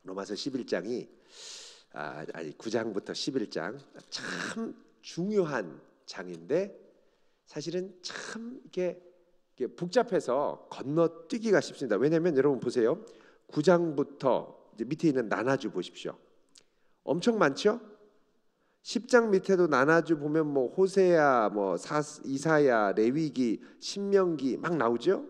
로마서 11장이 아니 9장부터 11장 참 중요한 장인데 사실은 참 이게 복잡해서 건너뛰기가 쉽습니다. 왜냐하면 여러분 보세요. 9장부터 이제 밑에 있는 나눠주 보십시오. 엄청 많죠? 10장 밑에도 나눠주 보면 뭐 호세야, 뭐 이사야, 레위기, 신명기 막 나오죠.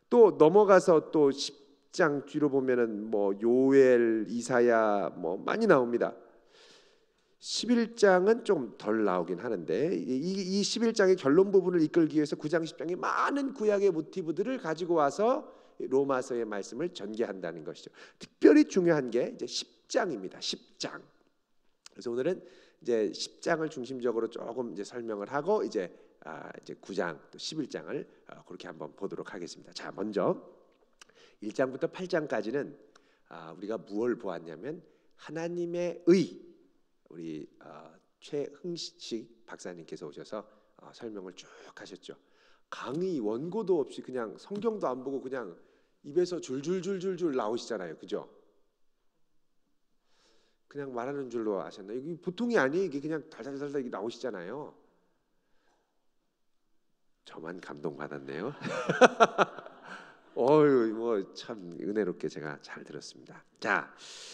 또 넘어가서 또 10장 뒤로 보면은 뭐 요엘, 이사야 뭐 많이 나옵니다. 11장은 좀 덜 나오긴 하는데 이 11장의 결론 부분을 이끌기 위해서 9장 10장이 많은 구약의 모티브들을 가지고 와서 로마서의 말씀을 전개한다는 것이죠. 특별히 중요한 게 이제 10장입니다. 10장. 그래서 오늘은 이제 10장을 중심적으로 조금 이제 설명을 하고 이제 9장 또 11장을 그렇게 한번 보도록 하겠습니다. 자, 먼저 1장부터 8장까지는 우리가 무엇을 보았냐면 하나님의 의, 우리 최흥식 박사님께서 오셔서 설명을 쭉 하셨죠. 강의 원고도 없이 그냥 성경도 안 보고 그냥 입에서 줄줄줄줄줄 나오시잖아요. 그죠? 그냥 말하는 줄로 아셨나요? 이게 보통이 아니에요. 이게 그냥 달달달달 나오시잖아요. 저만 감동받았네요. 어유 뭐 참 은혜롭게 제가 잘 들었습니다. 자,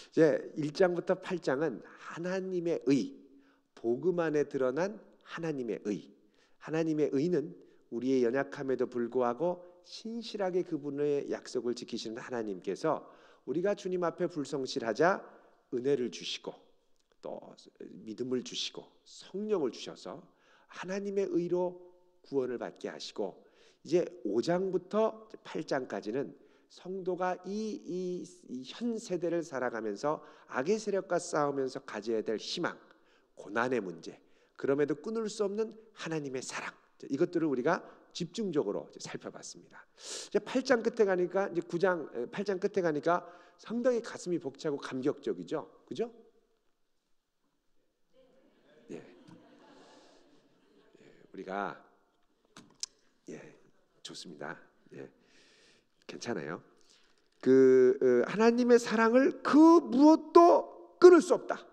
이제 1장부터 8장은 하나님의 의, 복음 안에 드러난 하나님의 의. 하나님의 의는 우리의 연약함에도 불구하고 신실하게 그분의 약속을 지키시는 하나님께서 우리가 주님 앞에 불성실하자 은혜를 주시고 또 믿음을 주시고 성령을 주셔서 하나님의 의로 구원을 받게 하시고, 이제 5장부터 8장까지는 성도가 이 현 세대를 살아가면서 악의 세력과 싸우면서 가져야 될 희망, 고난의 문제, 그럼에도 끊을 수 없는 하나님의 사랑, 이것들을 우리가 집중적으로 살펴봤습니다. 이제 8장 끝에 가니까 이제 8장 끝에 가니까 상당히 가슴이 벅차고 감격적이죠, 그죠? 우리가 좋습니다. 괜찮아요. 하나님의 사랑을 그 무엇도 끊을 수 없다.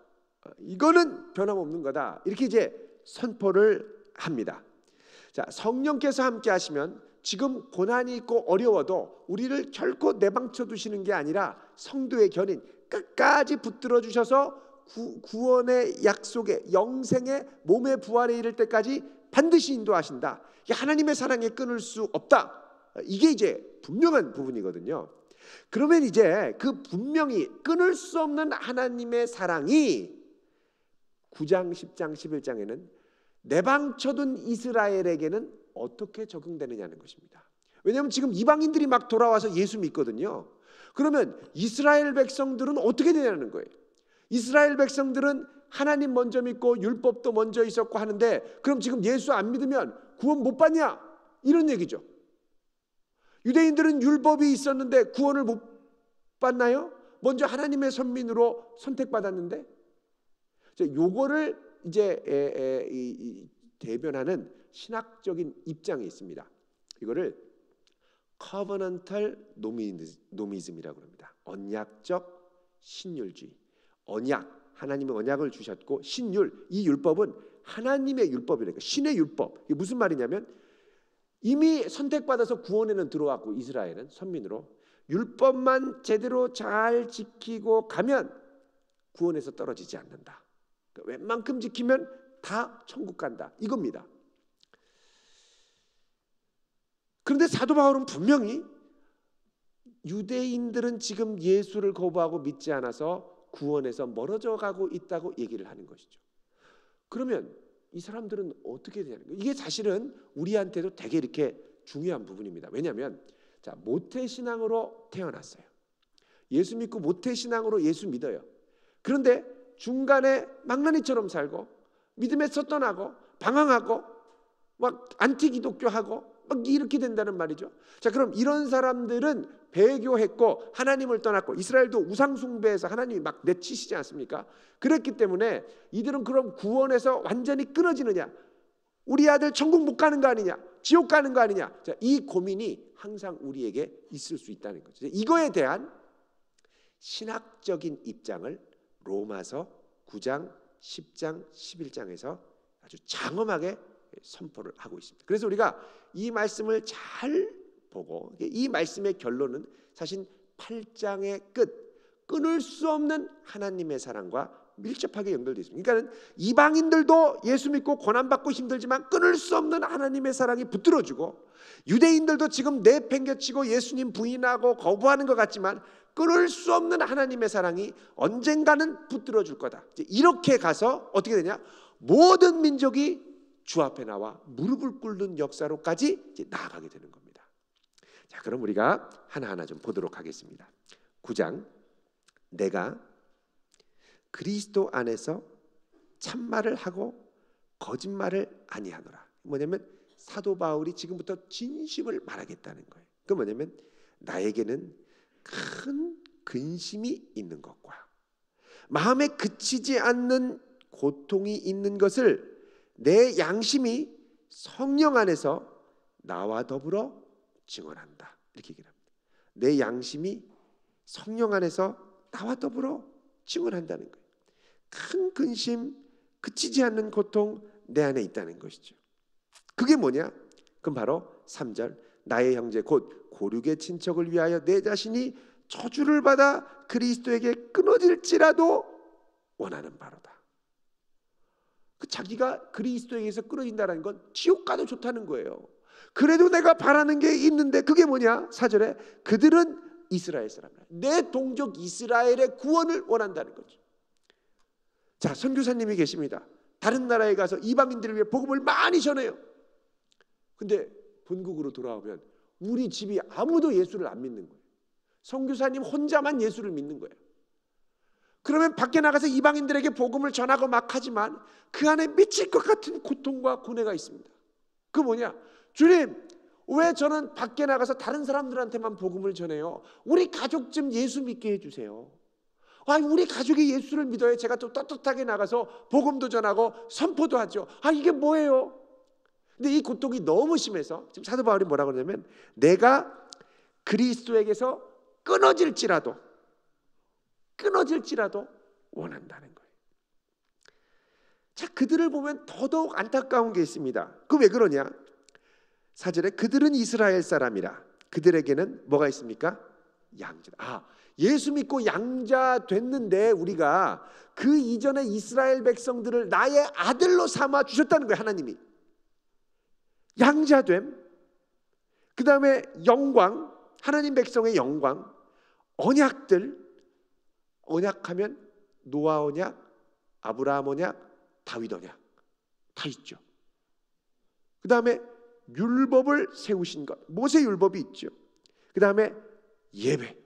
이거는 변함없는 거다. 이렇게 이제 선포를 합니다. 자, 성령께서 함께 하시면 지금 고난이 있고 어려워도 우리를 결코 내방쳐 두시는 게 아니라 성도의 견인 끝까지 붙들어 주셔서 구원의 약속에 영생의 몸의 부활에 이를 때까지 반드시 인도하신다. 하나님의 사랑에 끊을 수 없다. 이게 이제 분명한 부분이거든요. 그러면 이제 그 분명히 끊을 수 없는 하나님의 사랑이 9장, 10장, 11장에는 내방쳐둔 이스라엘에게는 어떻게 적용되느냐는 것입니다. 왜냐하면 지금 이방인들이 막 돌아와서 예수 믿거든요. 그러면 이스라엘 백성들은 어떻게 되냐는 거예요. 이스라엘 백성들은 하나님 먼저 믿고 율법도 먼저 있었고 하는데, 그럼 지금 예수 안 믿으면 구원 못 받냐? 이런 얘기죠. 유대인들은 율법이 있었는데 구원을 못 받나요? 먼저 하나님의 선민으로 선택받았는데. 요거를 이제 대변하는 신학적인 입장이 있습니다. 이거를 커버넌탈 노미즘이라고 합니다. 언약적 신율주의. 언약, 하나님의 언약을 주셨고 신율, 이 율법은 하나님의 율법이니까 신의 율법. 이게 무슨 말이냐면 이미 선택받아서 구원에는 들어왔고 이스라엘은 선민으로 율법만 제대로 잘 지키고 가면 구원에서 떨어지지 않는다. 그러니까 웬만큼 지키면 다 천국 간다. 이겁니다. 그런데 사도 바울은 분명히 유대인들은 지금 예수를 거부하고 믿지 않아서 구원에서 멀어져 가고 있다고 얘기를 하는 것이죠. 그러면 이 사람들은 어떻게 되냐는 거예요. 이게 사실은 우리한테도 되게 이렇게 중요한 부분입니다. 왜냐하면 자, 모태신앙으로 태어났어요. 예수 믿고 모태신앙으로 예수 믿어요. 그런데 중간에 망나니처럼 살고 믿음에서 떠나고 방황하고 막 안티기독교하고 막 이렇게 된다는 말이죠. 자, 그럼 이런 사람들은 배교했고 하나님을 떠났고 이스라엘도 우상숭배해서 하나님이 막 내치시지 않습니까? 그랬기 때문에 이들은 그럼 구원에서 완전히 끊어지느냐, 우리 아들 천국 못 가는 거 아니냐, 지옥 가는 거 아니냐. 자, 이 고민이 항상 우리에게 있을 수 있다는 거죠. 이거에 대한 신학적인 입장을 로마서 9장, 10장, 11장에서 아주 장엄하게 선포를 하고 있습니다. 그래서 우리가 이 말씀을 잘 보고 이 말씀의 결론은 사실 8장의 끝, 끊을 수 없는 하나님의 사랑과 밀접하게 연결되어 있습니다. 그러니까 이방인들도 예수 믿고 고난받고 힘들지만 끊을 수 없는 하나님의 사랑이 붙들어주고, 유대인들도 지금 내팽개치고 예수님 부인하고 거부하는 것 같지만 끊을 수 없는 하나님의 사랑이 언젠가는 붙들어줄 거다. 이렇게 가서 어떻게 되냐? 모든 민족이 주 앞에 나와 무릎을 꿇는 역사로까지 이제 나아가게 되는 겁니다. 자, 그럼 우리가 하나하나 좀 보도록 하겠습니다. 9장, 내가 그리스도 안에서 참말을 하고 거짓말을 아니하노라. 뭐냐면 사도 바울이 지금부터 진심을 말하겠다는 거예요. 그 뭐냐면 나에게는 큰 근심이 있는 것과 마음에 그치지 않는 고통이 있는 것을 내 양심이 성령 안에서 나와 더불어 증언한다. 이렇게 얘기를 합니다. 내 양심이 성령 안에서 나와 더불어 증언한다는 거예요. 큰 근심, 그치지 않는 고통 내 안에 있다는 것이죠. 그게 뭐냐? 그럼 바로 3절, 나의 형제 곧 고륙의 친척을 위하여 내 자신이 저주를 받아 그리스도에게 끊어질지라도 원하는 바로다. 그 자기가 그리스도에게서 끊어진다는 건 지옥 가도 좋다는 거예요. 그래도 내가 바라는 게 있는데 그게 뭐냐? 4절에 그들은 이스라엘 사람이라. 내 동족 이스라엘의 구원을 원한다는 거죠. 자, 선교사님이 계십니다. 다른 나라에 가서 이방인들을 위해 복음을 많이 전해요. 근데 본국으로 돌아오면 우리 집이 아무도 예수를 안 믿는 거예요. 선교사님 혼자만 예수를 믿는 거예요. 그러면 밖에 나가서 이방인들에게 복음을 전하고 막 하지만 그 안에 미칠 것 같은 고통과 고뇌가 있습니다. 그 뭐냐? 주님, 왜 저는 밖에 나가서 다른 사람들한테만 복음을 전해요? 우리 가족 좀 예수 믿게 해주세요. 우리 가족이 예수를 믿어야 제가 또 떳떳하게 나가서 복음도 전하고 선포도 하죠. 이게 뭐예요? 근데 이 고통이 너무 심해서 지금 사도 바울이 뭐라고 그러냐면 내가 그리스도에게서 끊어질지라도 원한다는 거예요. 자, 그들을 보면 더더욱 안타까운 게 있습니다. 그 왜 그러냐? 4절에 그들은 이스라엘 사람이라. 그들에게는 뭐가 있습니까? 양자. 예수 믿고 양자 됐는데 우리가 그 이전에 이스라엘 백성들을 나의 아들로 삼아 주셨다는 거예요. 하나님이 양자됨, 그 다음에 영광, 하나님 백성의 영광, 언약들. 언약하면 노아 언약, 아브라함 언약, 다윗 언약 다 있죠. 그 다음에 율법을 세우신 것, 모세 율법이 있죠. 그 다음에 예배,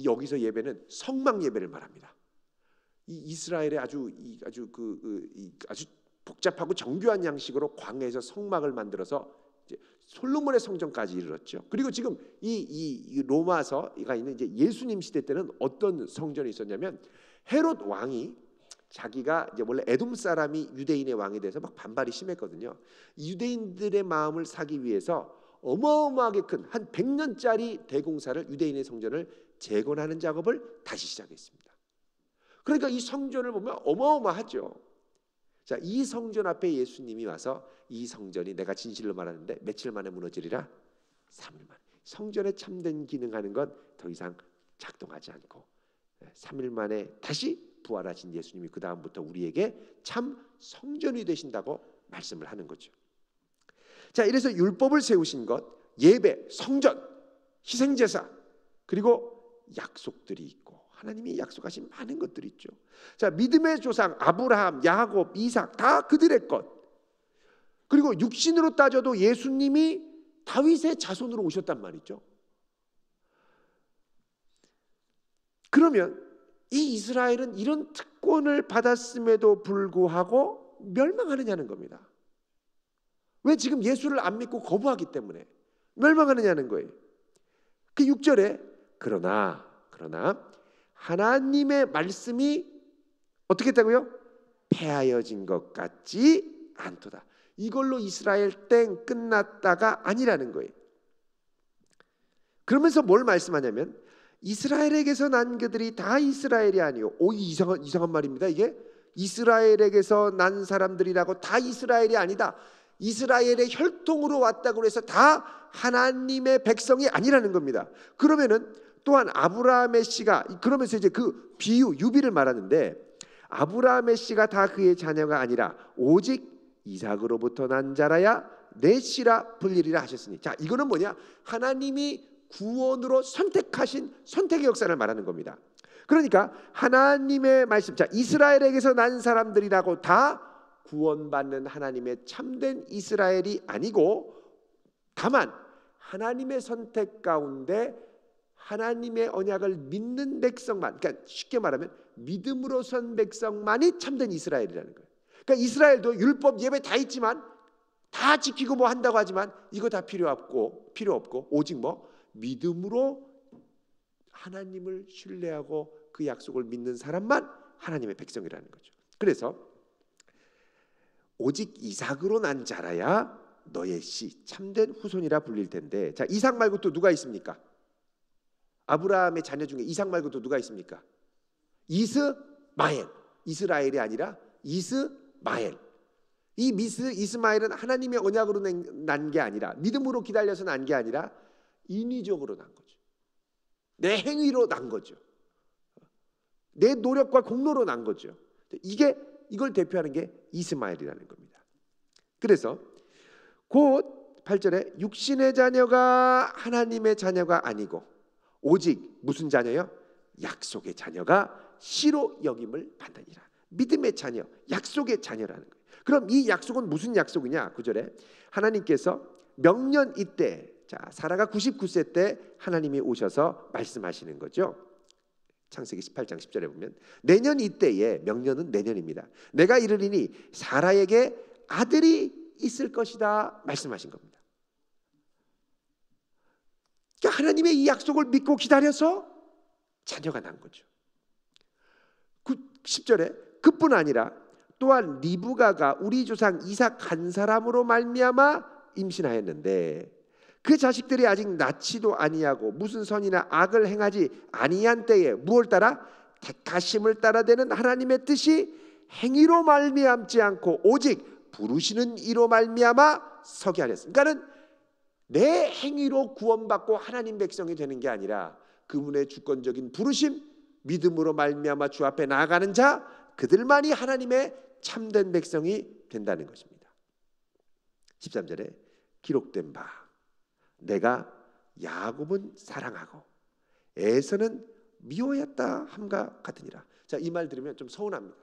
여기서 예배는 성막 예배를 말합니다. 이 이스라엘의 아주 복잡하고 정교한 양식으로 광야에서 성막을 만들어서 이제 솔로몬의 성전까지 이르렀죠. 그리고 지금 이 로마서가 있는 이제 예수님 시대 때는 어떤 성전이 있었냐면 헤롯 왕이 자기가 이제 원래 에돔 사람이 유대인의 왕이 돼서 막 반발이 심했거든요. 유대인들의 마음을 사기 위해서 어마어마하게 큰 한 100년짜리 대공사를 유대인의 성전을 재건하는 작업을 다시 시작했습니다. 그러니까 이 성전을 보면 어마어마하죠. 자, 이 성전 앞에 예수님이 와서 이 성전이 내가 진실로 말하는데 며칠 만에 무너지리라? 3일 만에. 성전에 참된 기능하는 건 더 이상 작동하지 않고 3일 만에 다시 부활하신 예수님이 그 다음부터 우리에게 참 성전이 되신다고 말씀을 하는 거죠. 자, 이래서 율법을 세우신 것, 예배, 성전, 희생제사, 그리고 약속들이 있고 하나님이 약속하신 많은 것들이 있죠. 자, 믿음의 조상 아브라함, 야곱, 이삭 다 그들의 것. 그리고 육신으로 따져도 예수님이 다윗의 자손으로 오셨단 말이죠. 그러면 이 이스라엘은 이런 특권을 받았음에도 불구하고 멸망하느냐는 겁니다. 왜? 지금 예수를 안 믿고 거부하기 때문에 멸망하느냐는 거예요. 그 6절에 그러나 하나님의 말씀이 어떻게 했다고요? 폐하여진 것 같지 않도다. 이걸로 이스라엘 땡 끝났다가 아니라는 거예요. 그러면서 뭘 말씀하냐면 이스라엘에게서 난 그들이 다 이스라엘이 아니요. 이상한 말입니다. 이게 이스라엘에게서 난 사람들이라고 다 이스라엘이 아니다. 이스라엘의 혈통으로 왔다고 해서 다 하나님의 백성이 아니라는 겁니다. 그러면은 또한 아브라함의 씨가, 그러면서 이제 그 비유 유비를 말하는데, 아브라함의 씨가 다 그의 자녀가 아니라 오직 이삭으로부터 난 자라야 내 씨라 불리리라 하셨으니. 자, 이거는 뭐냐? 하나님이 구원으로 선택하신 선택의 역사를 말하는 겁니다. 그러니까 하나님의 말씀, 자, 이스라엘에게서 난 사람들이라고 다 구원받는 하나님의 참된 이스라엘이 아니고, 다만 하나님의 선택 가운데 하나님의 언약을 믿는 백성만, 그러니까 쉽게 말하면 믿음으로 선 백성만이 참된 이스라엘이라는 거예요. 그러니까 이스라엘도 율법 예배 다 있지만, 다 지키고 뭐 한다고 하지만 이거 다 필요 없고 오직 뭐 믿음으로 하나님을 신뢰하고 그 약속을 믿는 사람만 하나님의 백성이라는 거죠. 그래서 오직 이삭으로 난 자라야 너의 씨 참된 후손이라 불릴 텐데, 자, 이삭 말고 또 누가 있습니까? 아브라함의 자녀 중에 이삭 말고 또 누가 있습니까? 이스마엘. 이스라엘이 아니라 이스마엘. 이 이스마엘은 하나님의 언약으로 난 게 아니라, 믿음으로 기다려서 난 게 아니라 인위적으로 난 거죠. 내 행위로 난 거죠. 내 노력과 공로로 난 거죠. 이걸 대표하는 게 이스마엘이라는 겁니다. 그래서 곧 8절에 육신의 자녀가 하나님의 자녀가 아니고 오직 무슨 자녀요? 약속의 자녀가 씨로 여김을 받느니라. 믿음의 자녀, 약속의 자녀라는 거예요. 그럼 이 약속은 무슨 약속이냐? 9절에 하나님께서 명년 이때, 자, 사라가 99세 때 하나님이 오셔서 말씀하시는 거죠. 창세기 18장 10절에 보면 내년 이때에, 명년은 내년입니다, 내가 이르리니 사라에게 아들이 있을 것이다 말씀하신 겁니다. 그러니까 하나님의 이 약속을 믿고 기다려서 자녀가 난 거죠. 10절에 그뿐 아니라 또한 리브가가 우리 조상 이삭 한 사람으로 말미암아 임신하였는데 그 자식들이 아직 낳지도 아니하고 무슨 선이나 악을 행하지 아니한 때에 무엇을 따라? 택하심을 따라 되는 하나님의 뜻이 행위로 말미암지 않고 오직 부르시는 이로 말미암아 서게 하렸습니다. 그러니까는 내 행위로 구원받고 하나님 백성이 되는 게 아니라 그분의 주권적인 부르심, 믿음으로 말미암아 주 앞에 나아가는 자, 그들만이 하나님의 참된 백성이 된다는 것입니다. 13절에 기록된 바 내가 야곱은 사랑하고 에서는 미워했다 함과 같으니라. 자, 이 말 들으면 좀 서운합니다.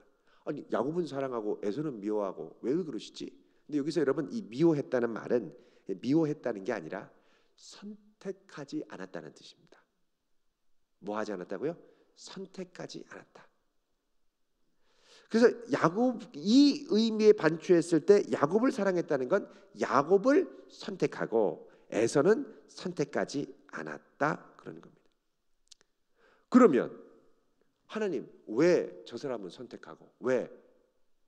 아니, 야곱은 사랑하고 에서는 미워하고 왜 그러시지? 근데 여기서 여러분, 이 미워했다는 말은 미워했다는 게 아니라 선택하지 않았다는 뜻입니다. 뭐 하지 않았다고요? 선택하지 않았다. 그래서 야곱, 이 의미에 반추했을 때 야곱을 사랑했다는 건 야곱을 선택하고 에서는 선택하지 않았다 그런 겁니다. 그러면 하나님 왜 저 사람은 선택하고 왜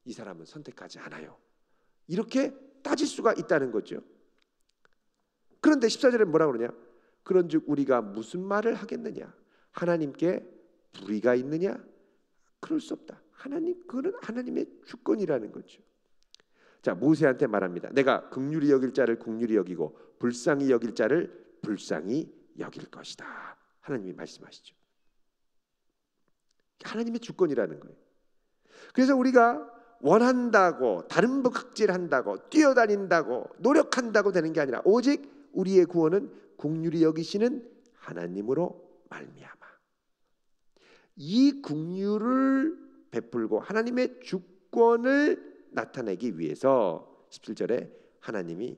이 사람은 선택하지 않아요? 이렇게 따질 수가 있다는 거죠. 그런데 14절에 뭐라고 그러냐? 그런즉 우리가 무슨 말을 하겠느냐? 하나님께 불의가 있느냐? 그럴 수 없다. 그는 하나님의 주권이라는 거죠. 자, 모세한테 말합니다. 내가 긍휼히 여길 자를 긍휼히 여기고 불쌍히 여길 자를 불쌍히 여길 것이다. 하나님이 말씀하시죠. 하나님의 주권이라는 거예요. 그래서 우리가 원한다고 다른 극질한다고 뛰어다닌다고 노력한다고 되는 게 아니라 오직 우리의 구원은 긍휼히 여기시는 하나님으로 말미암아. 이 긍휼을 베풀고 하나님의 주권을 나타내기 위해서 17절에 하나님이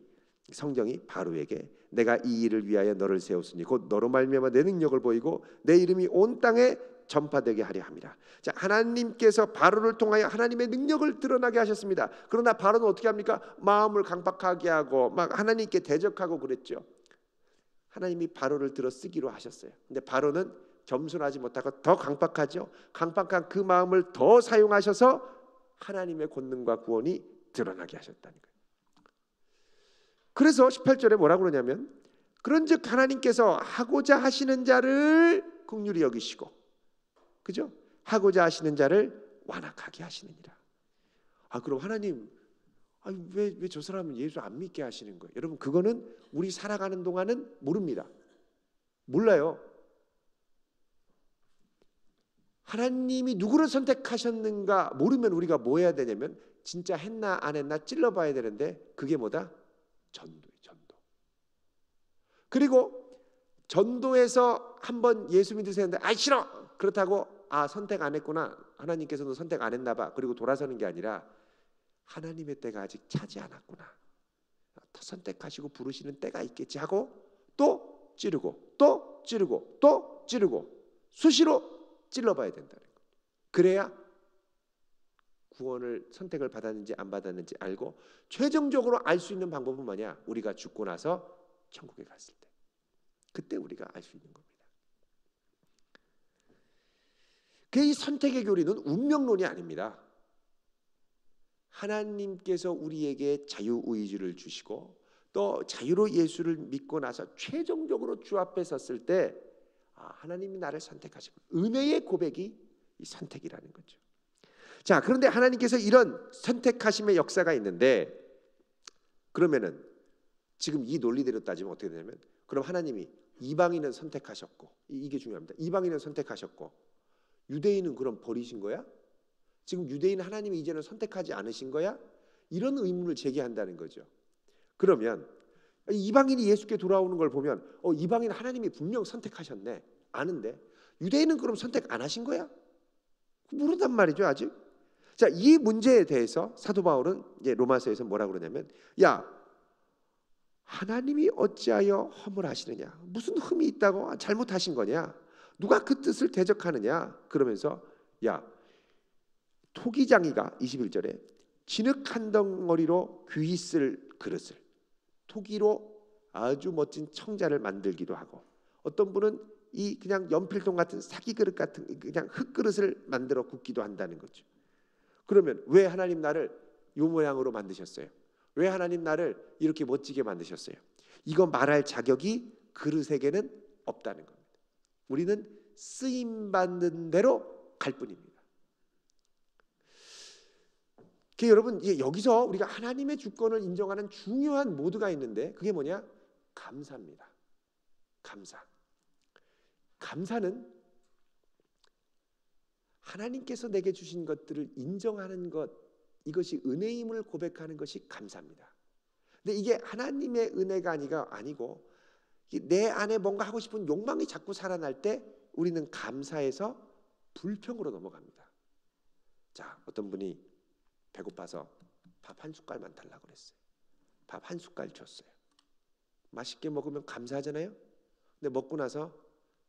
성경이 바로에게 내가 이 일을 위하여 너를 세웠으니 곧 너로 말미암아 내 능력을 보이고 내 이름이 온 땅에 전파되게 하려 함이라. 자, 하나님께서 바로를 통하여 하나님의 능력을 드러나게 하셨습니다. 그러나 바로는 어떻게 합니까? 마음을 강박하게 하고 막 하나님께 대적하고 그랬죠. 하나님이 바로를 들어 쓰기로 하셨어요. 근데 바로는 겸손하지 못하고 더 강박하죠. 강박한 그 마음을 더 사용하셔서 하나님의 권능과 구원이 드러나게 하셨다는 거예요. 그래서 18절에 뭐라고 그러냐면 그런즉 하나님께서 하고자 하시는 자를 긍휼히 여기시고, 그죠? 하고자 하시는 자를 완악하게 하시느니라. 그럼 하나님, 왜 저 사람은 예수 안 믿게 하시는 거예요? 여러분, 그거는 우리 살아가는 동안은 모릅니다. 몰라요. 하나님이 누구를 선택하셨는가 모르면 우리가 뭐 해야 되냐면 진짜 했나 안 했나 찔러봐야 되는데, 그게 뭐다? 전도예요. 전도. 그리고 전도에서 한번 예수 믿으세요 했는데 싫어! 그렇다고 선택 안 했구나, 하나님께서도 선택 안 했나 봐, 그리고 돌아서는 게 아니라 하나님의 때가 아직 차지 않았구나, 더 선택하시고 부르시는 때가 있겠지 하고 또 찌르고 또 찌르고 또 찌르고 수시로 찔러봐야 된다는 것. 그래야 구원을 선택을 받았는지 안 받았는지 알고, 최종적으로 알 수 있는 방법은 뭐냐? 우리가 죽고 나서 천국에 갔을 때, 그때 우리가 알 수 있는 겁니다. 이 선택의 교리는 운명론이 아닙니다. 하나님께서 우리에게 자유의지를 주시고 또 자유로 예수를 믿고 나서 최종적으로 주 앞에 섰을 때 하나님이 나를 선택하시고, 은혜의 고백이 이 선택이라는 거죠. 자, 그런데 하나님께서 이런 선택하심의 역사가 있는데, 그러면은 지금 이 논리대로 따지면 어떻게 되냐면, 그럼 하나님이 이방인은 선택하셨고, 이게 중요합니다. 이방인은 선택하셨고 유대인은 그럼 버리신 거야? 지금 유대인 하나님이 이제는 선택하지 않으신 거야? 이런 의문을 제기한다는 거죠. 그러면 이방인이 예수께 돌아오는 걸 보면 이방인 하나님이 분명 선택하셨네, 아는데 유대인은 그럼 선택 안 하신 거야? 모른단 말이죠, 아직. 자, 이 문제에 대해서 사도 바울은 이제 로마서에서 뭐라고 그러냐면, 하나님이 어찌하여 허물하시느냐, 무슨 흠이 있다고 잘못하신 거냐, 누가 그 뜻을 대적하느냐, 그러면서 토기장이가 21절에 진흙 한 덩어리로 귀히 쓸 그릇을, 토기로 아주 멋진 청자를 만들기도 하고, 어떤 분은 이 그냥 연필통 같은 사기 그릇 같은 그냥 흙 그릇을 만들어 굽기도 한다는 거죠. 그러면 왜 하나님 나를 이 모양으로 만드셨어요? 왜 하나님 나를 이렇게 멋지게 만드셨어요? 이거 말할 자격이 그릇에게는 없다는 겁니다. 우리는 쓰임 받는 대로 갈 뿐입니다. 여러분, 여기서 우리가 하나님의 주권을 인정하는 중요한 모드가 있는데, 그게 뭐냐? 감사입니다. 감사. 감사는 하나님께서 내게 주신 것들을 인정하는 것, 이것이 은혜임을 고백하는 것이 감사입니다. 근데 이게 하나님의 은혜가 아니고 내 안에 뭔가 하고 싶은 욕망이 자꾸 살아날 때 우리는 감사에서 불평으로 넘어갑니다. 자, 어떤 분이 배고파서 밥 한 숟갈만 달라고 그랬어요. 밥 한 숟갈 줬어요. 맛있게 먹으면 감사하잖아요. 근데 먹고 나서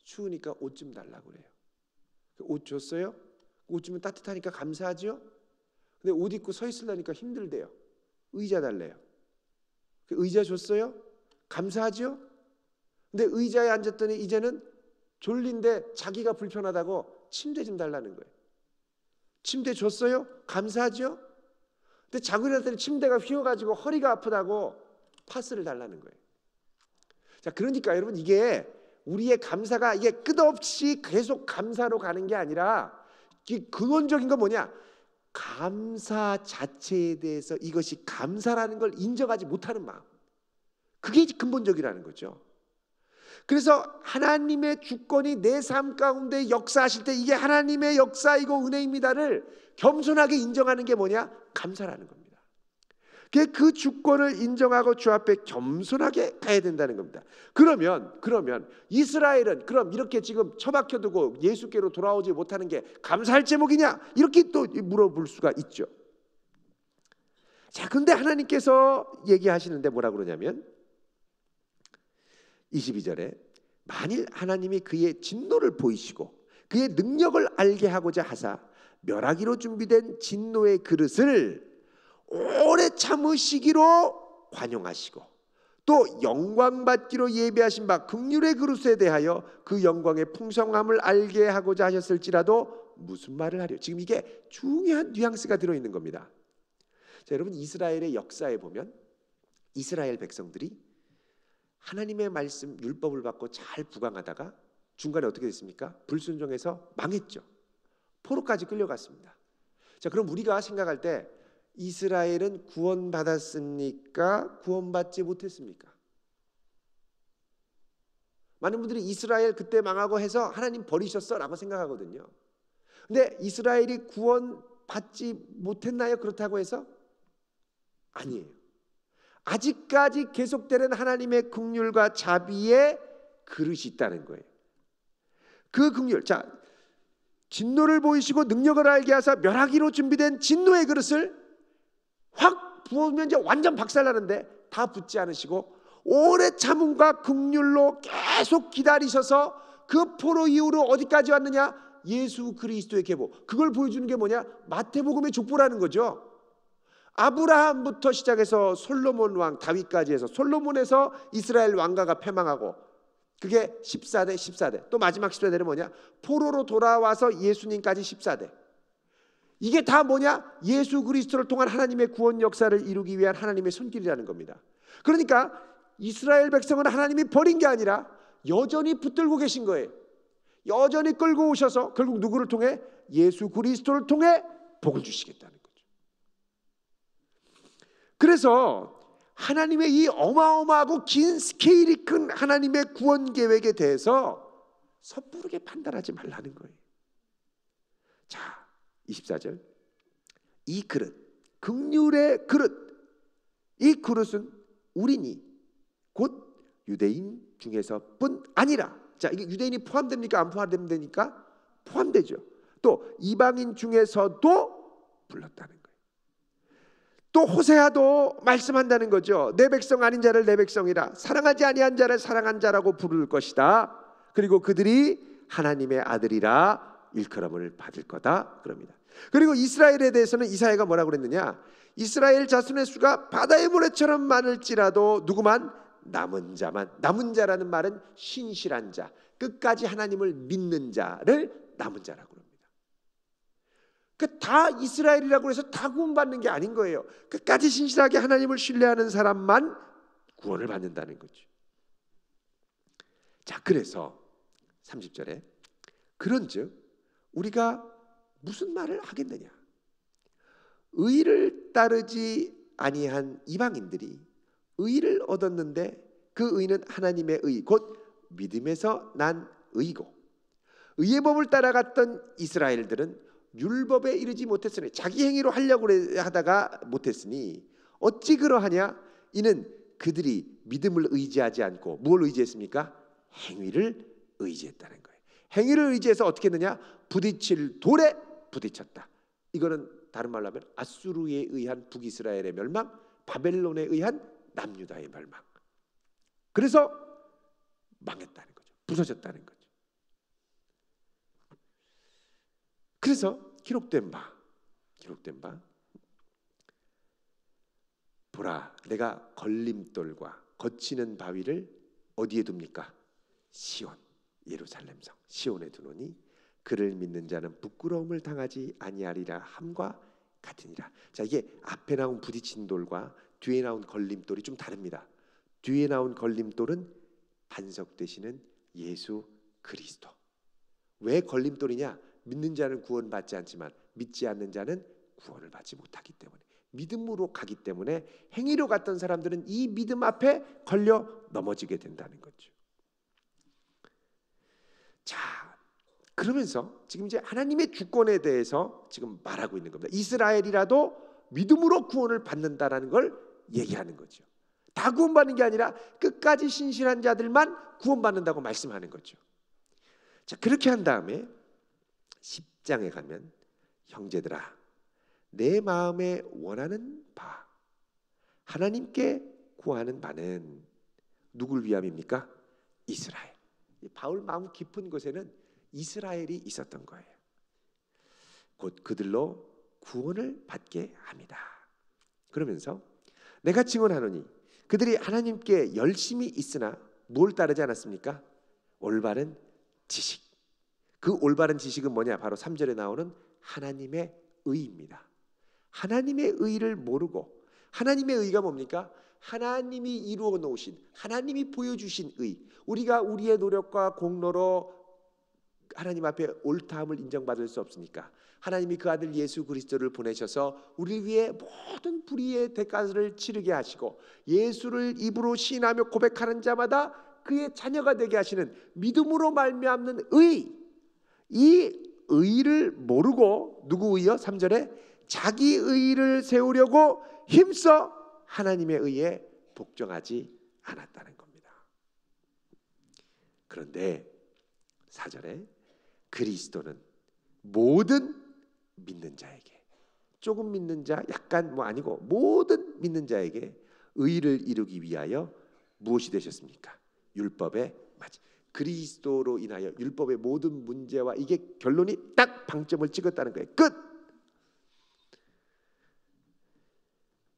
추우니까 옷 좀 달라고 그래요. 옷 줬어요. 옷 주면 따뜻하니까 감사하죠. 근데 옷 입고 서 있으려니까 힘들대요. 의자 달래요. 의자 줬어요. 감사하죠. 근데 의자에 앉았더니 이제는 졸린데 자기가 불편하다고 침대 좀 달라는 거예요. 침대 줬어요. 감사하죠. 근데 자고 일어났더니 침대가 휘어가지고 허리가 아프다고 파스를 달라는 거예요. 자, 그러니까 여러분, 이게 우리의 감사가 이게 끝없이 계속 감사로 가는 게 아니라, 근원적인 건 뭐냐? 감사 자체에 대해서 이것이 감사라는 걸 인정하지 못하는 마음, 그게 근본적이라는 거죠. 그래서 하나님의 주권이 내 삶 가운데 역사하실 때 이게 하나님의 역사이고 은혜입니다를 겸손하게 인정하는 게 뭐냐? 감사라는 겁니다. 그 주권을 인정하고 주 앞에 겸손하게 가야 된다는 겁니다. 그러면 이스라엘은 그럼 이렇게 지금 처박혀두고 예수께로 돌아오지 못하는 게 감사할 제목이냐? 이렇게 또 물어볼 수가 있죠. 자, 근데 하나님께서 얘기하시는데 뭐라 그러냐면 22절에 만일 하나님이 그의 진노를 보이시고 그의 능력을 알게 하고자 하사 멸하기로 준비된 진노의 그릇을 오래 참으시기로 관용하시고 또 영광 받기로 예비하신 바 긍휼의 그릇에 대하여 그 영광의 풍성함을 알게 하고자 하셨을지라도 무슨 말을 하려. 지금 이게 중요한 뉘앙스가 들어있는 겁니다. 자, 여러분, 이스라엘의 역사에 보면 이스라엘 백성들이 하나님의 말씀 율법을 받고 잘 부강하다가 중간에 어떻게 됐습니까? 불순종해서 망했죠. 포로까지 끌려갔습니다. 자, 그럼 우리가 생각할 때 이스라엘은 구원받았습니까? 구원받지 못했습니까? 많은 분들이 이스라엘 그때 망하고 해서 하나님 버리셨어 라고 생각하거든요. 근데 이스라엘이 구원받지 못했나요? 그렇다고 해서? 아니에요. 아직까지 계속되는 하나님의 긍휼과 자비의 그릇이 있다는 거예요. 그 긍휼, 자, 진노를 보이시고 능력을 알게 하사 멸하기로 준비된 진노의 그릇을 확 부으면 이제 완전 박살나는데 다 붓지 않으시고 오래 참음과 긍휼로 계속 기다리셔서 그 포로 이후로 어디까지 왔느냐? 예수 그리스도의 계보. 그걸 보여주는 게 뭐냐? 마태복음의 족보라는 거죠. 아브라함부터 시작해서 솔로몬 왕 다윗까지 해서 솔로몬에서 이스라엘 왕가가 패망하고 그게 14대 14대. 또 마지막 14대는 뭐냐? 포로로 돌아와서 예수님까지 14대. 이게 다 뭐냐? 예수 그리스도를 통한 하나님의 구원 역사를 이루기 위한 하나님의 손길이라는 겁니다. 그러니까 이스라엘 백성은 하나님이 버린 게 아니라 여전히 붙들고 계신 거예요. 여전히 끌고 오셔서 결국 누구를 통해? 예수 그리스도를 통해 복을 주시겠다는 거죠. 그래서 하나님의 이 어마어마하고 긴 스케일이 큰 하나님의 구원 계획에 대해서 섣부르게 판단하지 말라는 거예요. 자, 24절. 이 그릇, 긍휼의 그릇, 이 그릇은 우리니 곧 유대인 중에서뿐 아니라, 자, 이게 유대인이 포함됩니까? 안 포함됩니까? 포함되죠. 또 이방인 중에서도 불렀다는 거예요. 또 호세아도 말씀한다는 거죠. 내 백성 아닌 자를 내 백성이라, 사랑하지 아니한 자를 사랑한 자라고 부를 것이다. 그리고 그들이 하나님의 아들이라 일컬음을 받을 거다 그럽니다. 그리고 이스라엘에 대해서는 이사야가 뭐라고 그랬느냐? 이스라엘 자손의 수가 바다의 모래처럼 많을지라도 누구만? 남은 자만. 남은 자라는 말은 신실한 자, 끝까지 하나님을 믿는 자를 남은 자라고 합니다. 다 이스라엘이라고 해서 다 구원받는 게 아닌 거예요. 끝까지 신실하게 하나님을 신뢰하는 사람만 구원을 받는다는 거죠. 자, 그래서 30절에 그런즉 우리가 무슨 말을 하겠느냐? 의를 따르지 아니한 이방인들이 의를 얻었는데 그 의는 하나님의 의, 곧 믿음에서 난 의고, 의의 법을 따라갔던 이스라엘들은 율법에 이르지 못했으니, 자기 행위로 하려고 하다가 못했으니 어찌 그러하냐? 이는 그들이 믿음을 의지하지 않고 무엇을 의지했습니까? 행위를 의지했다는 거예요. 행위를 의지해서 어떻게 했느냐? 부딪힐 돌에 부딪혔다. 이거는 다른 말로 하면 아수르에 의한 북이스라엘의 멸망, 바벨론에 의한 남유다의 멸망. 그래서 망했다는 거죠. 부서졌다는 거죠. 그래서 기록된 바 보라, 내가 걸림돌과 거치는 바위를 어디에 둡니까? 시온, 예루살렘성 시온에 두노니 그를 믿는 자는 부끄러움을 당하지 아니하리라 함과 같으니라. 자, 이게 앞에 나온 부딪힌 돌과 뒤에 나온 걸림돌이 좀 다릅니다. 뒤에 나온 걸림돌은 반석 되시는 예수 그리스도. 왜 걸림돌이냐? 믿는 자는 구원받지 않지만 믿지 않는 자는 구원을 받지 못하기 때문에, 믿음으로 가기 때문에 행위로 갔던 사람들은 이 믿음 앞에 걸려 넘어지게 된다는 거죠. 자, 그러면서 지금 이제 하나님의 주권에 대해서 지금 말하고 있는 겁니다. 이스라엘이라도 믿음으로 구원을 받는다라는 걸 얘기하는 거죠. 다 구원받는 게 아니라 끝까지 신실한 자들만 구원받는다고 말씀하는 거죠. 자, 그렇게 한 다음에 10장에 가면 형제들아, 내 마음에 원하는 바, 하나님께 구하는 바는 누굴 위함입니까? 이스라엘. 바울 마음 깊은 곳에는 이스라엘이 있었던 거예요. 곧 그들로 구원을 받게 합니다. 그러면서 내가 증언하노니 그들이 하나님께 열심히 있으나 뭘 따르지 않았습니까? 올바른 지식. 그 올바른 지식은 뭐냐? 바로 3절에 나오는 하나님의 의입니다. 하나님의 의를 모르고, 하나님의 의가 뭡니까? 하나님이 이루어 놓으신, 하나님이 보여주신 의. 우리가 우리의 노력과 공로로 하나님 앞에 옳다함을 인정받을 수 없으니까 하나님이 그 아들 예수 그리스도를 보내셔서 우리를 위해 모든 불의의 대가를 치르게 하시고 예수를 입으로 시인하며 고백하는 자마다 그의 자녀가 되게 하시는 믿음으로 말미암는 의, 이 의를 모르고 누구 의요? 3절에 자기 의를 세우려고 힘써 하나님의 의에 복종하지 않았다는 겁니다. 그런데 4절에 그리스도는 모든 믿는 자에게, 조금 믿는 자, 약간 아니고 모든 믿는 자에게 의를 이루기 위하여 무엇이 되셨습니까? 율법의 맞이. 그리스도로 인하여 율법의 모든 문제와 이게 결론이 딱 방점을 찍었다는 거예요. 끝.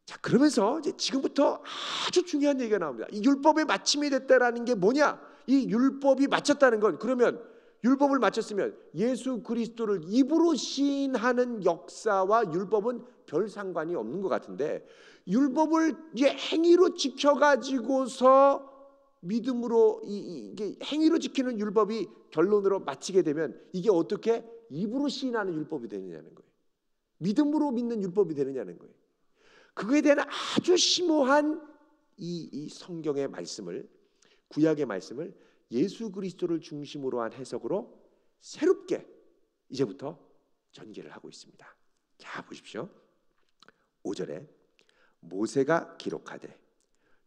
자, 그러면서 이제 지금부터 아주 중요한 얘기가 나옵니다. 이 율법의 마침이 됐다라는 게 뭐냐? 이 율법이 마쳤다는 건, 그러면 율법을 마쳤으면 예수 그리스도를 입으로 시인하는 역사와 율법은 별 상관이 없는 것 같은데, 율법을 이제 행위로 지켜가지고서 믿음으로 이게 행위로 지키는 율법이 결론으로 마치게 되면 이게 어떻게 입으로 시인하는 율법이 되느냐는 거예요. 믿음으로 믿는 율법이 되느냐는 거예요. 그거에 대한 아주 심오한 이 성경의 말씀을, 구약의 말씀을 예수 그리스도를 중심으로 한 해석으로 새롭게 이제부터 전개를 하고 있습니다. 자, 보십시오. 5절에 모세가 기록하되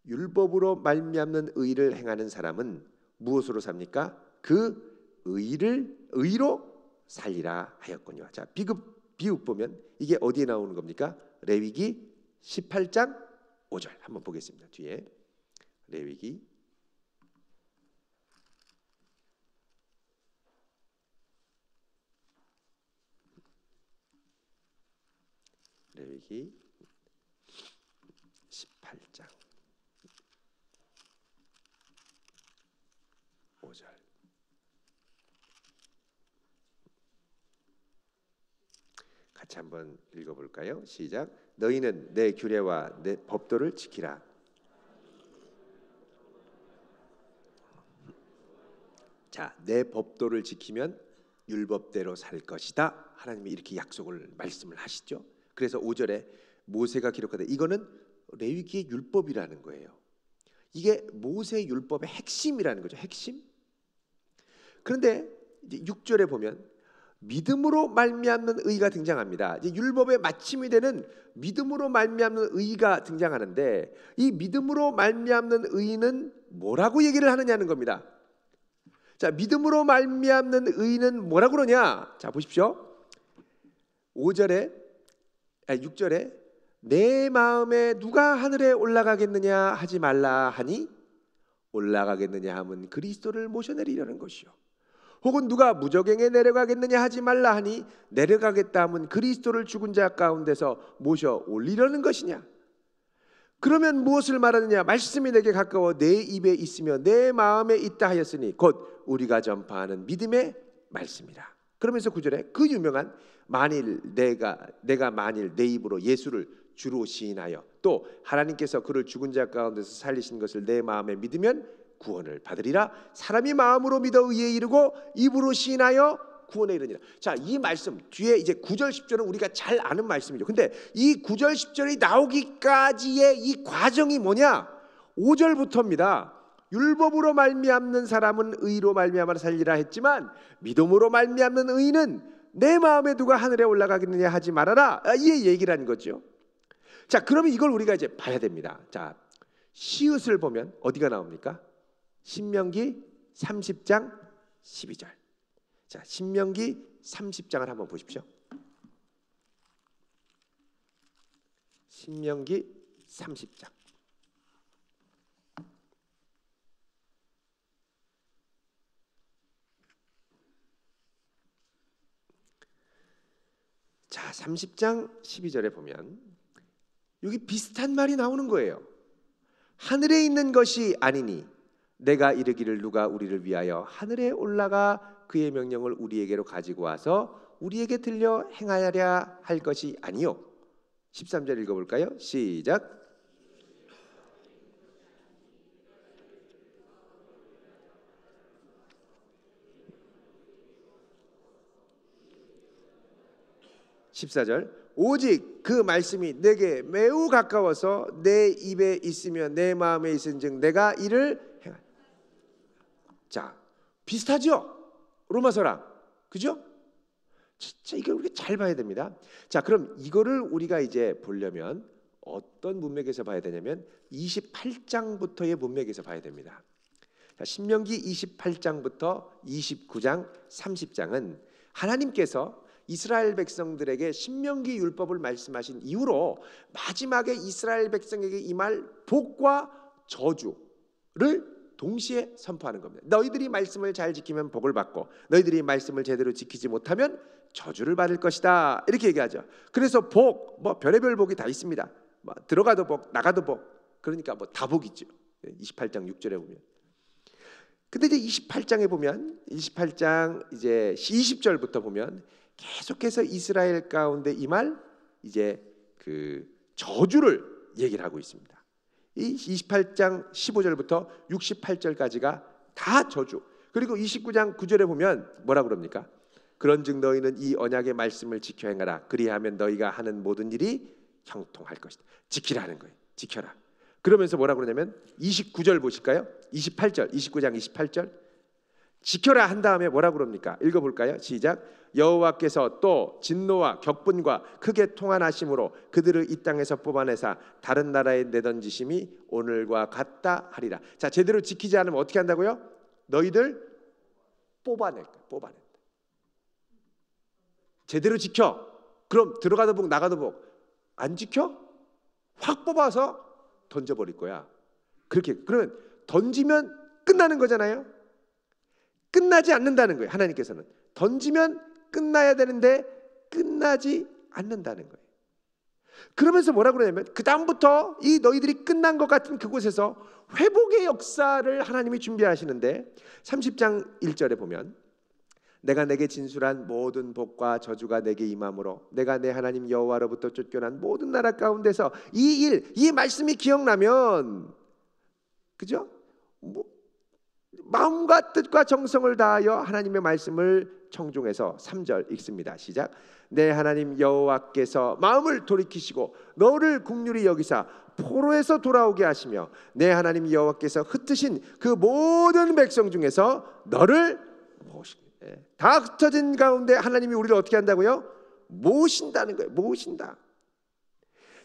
율법으로 말미암는 의를 행하는 사람은 무엇으로 삽니까? 그 의로 살리라 하였거니와. 자, 비읍 보면 이게 어디에 나오는 겁니까? 레위기 18장 5절 한번 보겠습니다. 뒤에 레위기 18장 5절. 같이 한번 읽어볼까요? 시작. 너희는 내 규례와 내 법도를 지키라. 자, 내 법도를 지키면 율법대로 살 것이다. 하나님이 이렇게 말씀을 하시죠. 그래서 5절에 모세가 기록하되, 이거는 레위기의 율법이라는 거예요. 이게 모세 율법의 핵심이라는 거죠. 핵심. 그런데 이제 6절에 보면 믿음으로 말미암는 의가 등장합니다. 이제 율법의 마침이 되는 믿음으로 말미암는 의가 등장하는데, 이 믿음으로 말미암는 의는 뭐라고 얘기를 하느냐는 겁니다. 자, 믿음으로 말미암는 의는 뭐라고 그러냐? 자, 보십시오. 6절에 내 마음에 누가 하늘에 올라가겠느냐 하지 말라 하니, 올라가겠느냐 하면 그리스도를 모셔내리려는 것이요. 혹은 누가 무저갱에 내려가겠느냐 하지 말라 하니, 내려가겠다 하면 그리스도를 죽은 자 가운데서 모셔 올리려는 것이냐. 그러면 무엇을 말하느냐? 말씀이 내게 가까워 내 입에 있으며 내 마음에 있다 하였으니 곧 우리가 전파하는 믿음의 말씀이라. 그러면서 9절에 그 유명한 만일 내가 만일 내 입으로 예수를 주로 시인하여 또 하나님께서 그를 죽은 자 가운데서 살리신 것을 내 마음에 믿으면 구원을 받으리라. 사람이 마음으로 믿어 의에 이르고 입으로 시인하여 구원에 이르니라. 자, 이 말씀 뒤에 이제 9절 10절은 우리가 잘 아는 말씀이죠. 근데 이 9절 10절이 나오기까지의 이 과정이 뭐냐? 5절부터입니다. 율법으로 말미암는 사람은 의로 말미암아 살리라 했지만, 믿음으로 말미암는 의는 내 마음에 누가 하늘에 올라가겠느냐 하지 말아라. 이 얘기라는 거죠. 자, 그러면 이걸 우리가 이제 봐야 됩니다. 자, 시읒을 보면 어디가 나옵니까? 신명기 30장 12절. 자, 신명기 30장을 한번 보십시오. 신명기 30장. 자, 30장 12절에 보면 여기 비슷한 말이 나오는 거예요. 하늘에 있는 것이 아니니 내가 이르기를 누가 우리를 위하여 하늘에 올라가 그의 명령을 우리에게로 가지고 와서 우리에게 들려 행하여야 할 것이 아니요. 13절 읽어볼까요? 시작. 14절 오직 그 말씀이 내게 매우 가까워서 내 입에 있으며 내 마음에 있은즉 내가 이를 행하리. 자, 비슷하죠? 로마서랑. 그죠? 진짜 이걸 우리가 잘 봐야 됩니다. 자, 그럼 이거를 우리가 이제 보려면 어떤 문맥에서 봐야 되냐면 28장부터의 문맥에서 봐야 됩니다. 자, 신명기 28장부터 29장 30장은 하나님께서 이스라엘 백성들에게 신명기 율법을 말씀하신 이후로 마지막에 이스라엘 백성에게 임할 복과 저주를 동시에 선포하는 겁니다. 너희들이 말씀을 잘 지키면 복을 받고 너희들이 말씀을 제대로 지키지 못하면 저주를 받을 것이다, 이렇게 얘기하죠. 그래서 복, 뭐 별의별 복이 다 있습니다. 뭐 들어가도 복, 나가도 복, 그러니까 뭐 다 복 있죠. 28장 6절에 보면. 근데 이제 28장에 보면 28장 이제 20절부터 보면 계속해서 이스라엘 가운데 임할 이제 그 저주를 얘기를 하고 있습니다. 이 28장 15절부터 68절까지가 다 저주. 그리고 29장 9절에 보면 뭐라 그럽니까? 그런즉 너희는 이 언약의 말씀을 지켜 행하라. 그리하면 너희가 하는 모든 일이 형통할 것이다. 지키라는 거예요. 지켜라. 그러면서 뭐라 그러냐면 29절 보실까요? 28절, 29장 28절. 지켜라 한 다음에 뭐라 그럽니까? 읽어볼까요? 시작. 여호와께서 또 진노와 격분과 크게 통한하심으로 그들을 이 땅에서 뽑아내사 다른 나라에 내던지심이 오늘과 같다 하리라. 자, 제대로 지키지 않으면 어떻게 한다고요? 너희들 뽑아낼 거야. 뽑아낸다. 제대로 지켜. 그럼 들어가도 복 나가도 복. 안 지켜? 확 뽑아서 던져버릴 거야. 그렇게. 그러면 던지면 끝나는 거잖아요. 끝나지 않는다는 거예요. 하나님께서는 던지면 끝나야 되는데 끝나지 않는다는 거예요. 그러면서 뭐라 그러냐면 그 다음부터 이 너희들이 끝난 것 같은 그곳에서 회복의 역사를 하나님이 준비하시는데 30장 1절에 보면 내가 내게 진술한 모든 복과 저주가 내게 임함으로 내가 내 하나님 여호와로부터 쫓겨난 모든 나라 가운데서 이 말씀이 기억나면, 그죠? 마음과 뜻과 정성을 다하여 하나님의 말씀을 청종해서 3절 읽습니다. 시작. 내 하나님 여호와께서 마음을 돌이키시고 너를 긍휼히 여기사 포로에서 돌아오게 하시며 내 하나님 여호와께서 흩으신 그 모든 백성 중에서 너를 모시고, 다 흩어진 가운데 하나님이 우리를 어떻게 한다고요? 모신다는 거예요. 모신다.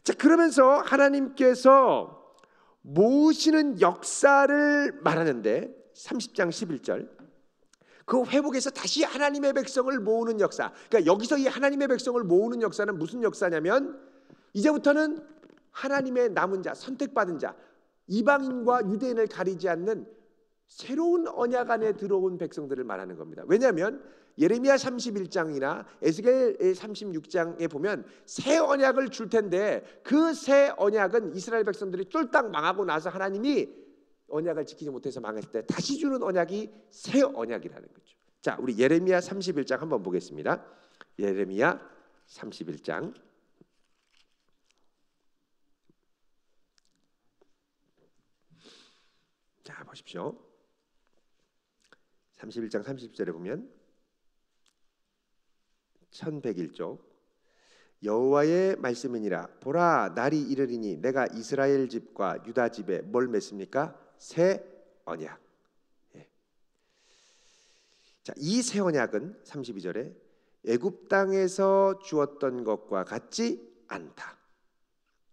자, 그러면서 하나님께서 모시는 역사를 말하는데 30장 11절 그 회복에서 다시 하나님의 백성을 모으는 역사. 그러니까 여기서 이 하나님의 백성을 모으는 역사는 무슨 역사냐면 이제부터는 하나님의 남은 자, 선택받은 자, 이방인과 유대인을 가리지 않는 새로운 언약 안에 들어온 백성들을 말하는 겁니다. 왜냐하면 예레미야 31장이나 에스겔 36장에 보면 새 언약을 줄 텐데 그 새 언약은 이스라엘 백성들이 쫄딱 망하고 나서 하나님이 언약을 지키지 못해서 망했을 때 다시 주는 언약이 새 언약이라는 거죠. 자, 우리 예레미야 31장 한번 보겠습니다. 예레미야 31장 자, 보십시오. 31장 30절에 보면 1101쪽 여호와의 말씀이니라. 보라, 날이 이르리니 내가 이스라엘 집과 유다 집에 뭘 맺습니까? 새 언약. 자, 이 새 언약은 32절에 애굽 땅에서 주었던 것과 같지 않다.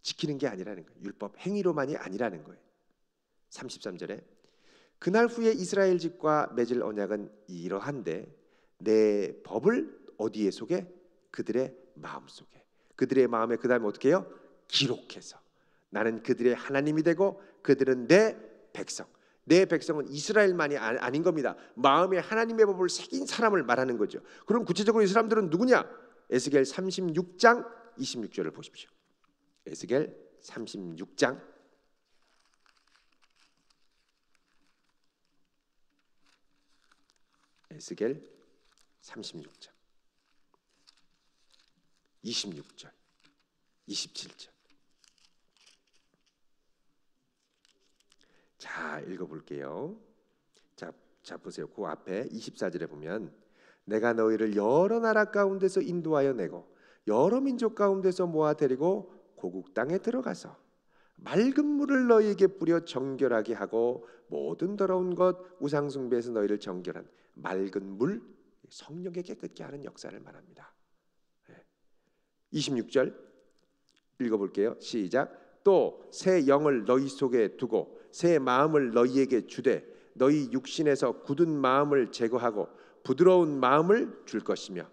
지키는 게 아니라는 거예요. 율법 행위로만이 아니라는 거예요. 33절에 그날 후에 이스라엘 집과 맺을 언약은 이러한데 내 법을 어디에 속에? 그들의 마음속에. 그들의 마음에 그 다음에 어떻게 해요? 기록해서 나는 그들의 하나님이 되고 그들은 내 백성. 내 백성은 이스라엘만이 아닌 겁니다. 마음에 하나님의 법을 새긴 사람을 말하는 거죠. 그럼 구체적으로 이 사람들은 누구냐? 에스겔 36장 26절을 보십시오. 에스겔 36장 에스겔 36장 26절 27절 자, 읽어볼게요. 자 보세요. 그 앞에 24절에 보면 내가 너희를 여러 나라 가운데서 인도하여 내고 여러 민족 가운데서 모아 데리고 고국 땅에 들어가서 맑은 물을 너희에게 뿌려 정결하게 하고 모든 더러운 것 우상 숭배에서 너희를 정결한 맑은 물, 성령에 깨끗게 하는 역사를 말합니다. 26절 읽어볼게요. 시작. 또 새 영을 너희 속에 두고 새 마음을 너희에게 주되 너희 육신에서 굳은 마음을 제거하고 부드러운 마음을 줄 것이며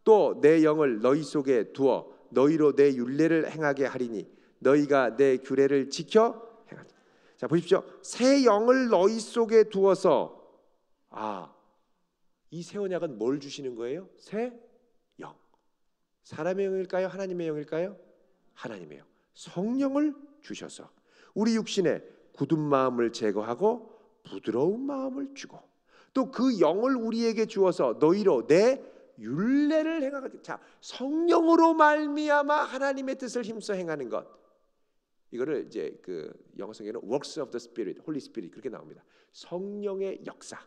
또 내 영을 너희 속에 두어 너희로 내 율례를 행하게 하리니 너희가 내 규례를 지켜 행하리라. 자, 보십시오. 새 영을 너희 속에 두어서 이 새 언약은 뭘 주시는 거예요? 새 영. 사람의 영일까요? 하나님의 영일까요? 하나님의 영. 성령을 주셔서 우리 육신에 굳은 마음을 제거하고 부드러운 마음을 주고 또 그 영을 우리에게 주어서 너희로 내 율례를 행하게. 자, 성령으로 말미암아 하나님의 뜻을 힘써 행하는 것. 이거를 이제 그 영어 성경에는 works of the Spirit, Holy Spirit 그렇게 나옵니다. 성령의 역사로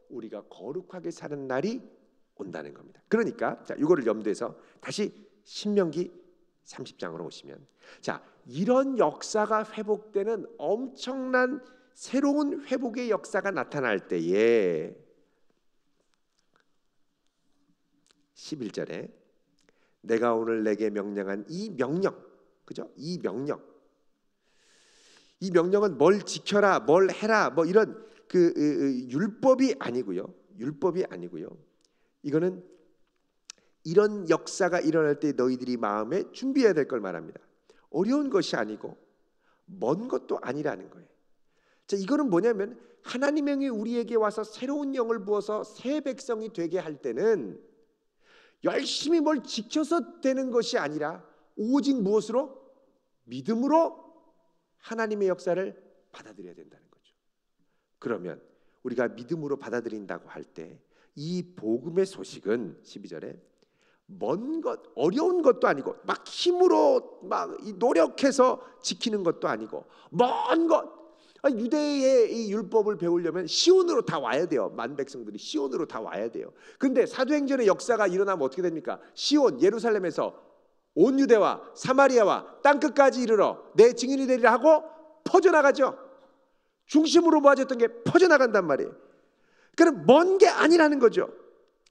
우리가 거룩하게 사는 날이 온다는 겁니다. 그러니까 자, 이거를 염두해서 다시 신명기 30장으로 오시면 자, 이런 역사가 회복되는 엄청난 새로운 회복의 역사가 나타날 때에 11절에 내가 오늘 내게 명령한 이 명령, 그죠? 이 명령은 뭘 지켜라, 뭘 해라, 뭐 이런 율법이 아니고요. 이거는 이런 역사가 일어날 때 너희들이 마음에 준비해야 될 걸 말합니다. 어려운 것이 아니고 먼 것도 아니라는 거예요. 자, 이거는 뭐냐면 하나님의 영이 우리에게 와서 새로운 영을 부어서 새 백성이 되게 할 때는 열심히 뭘 지켜서 되는 것이 아니라 오직 무엇으로? 믿음으로 하나님의 역사를 받아들여야 된다는 거죠. 그러면 우리가 믿음으로 받아들인다고 할 때 이 복음의 소식은 12절에 먼 것, 어려운 것도 아니고 막 힘으로 막 노력해서 지키는 것도 아니고 먼 것. 유대의 이 율법을 배우려면 시온으로 다 와야 돼요. 만 백성들이 시온으로 다 와야 돼요. 근데 사도행전의 역사가 일어나면 어떻게 됩니까? 시온 예루살렘에서 온 유대와 사마리아와 땅끝까지 이르러 내 증인이 되리라 하고 퍼져나가죠. 중심으로 모아졌던 게 퍼져나간단 말이에요. 그럼 먼 게 아니라는 거죠.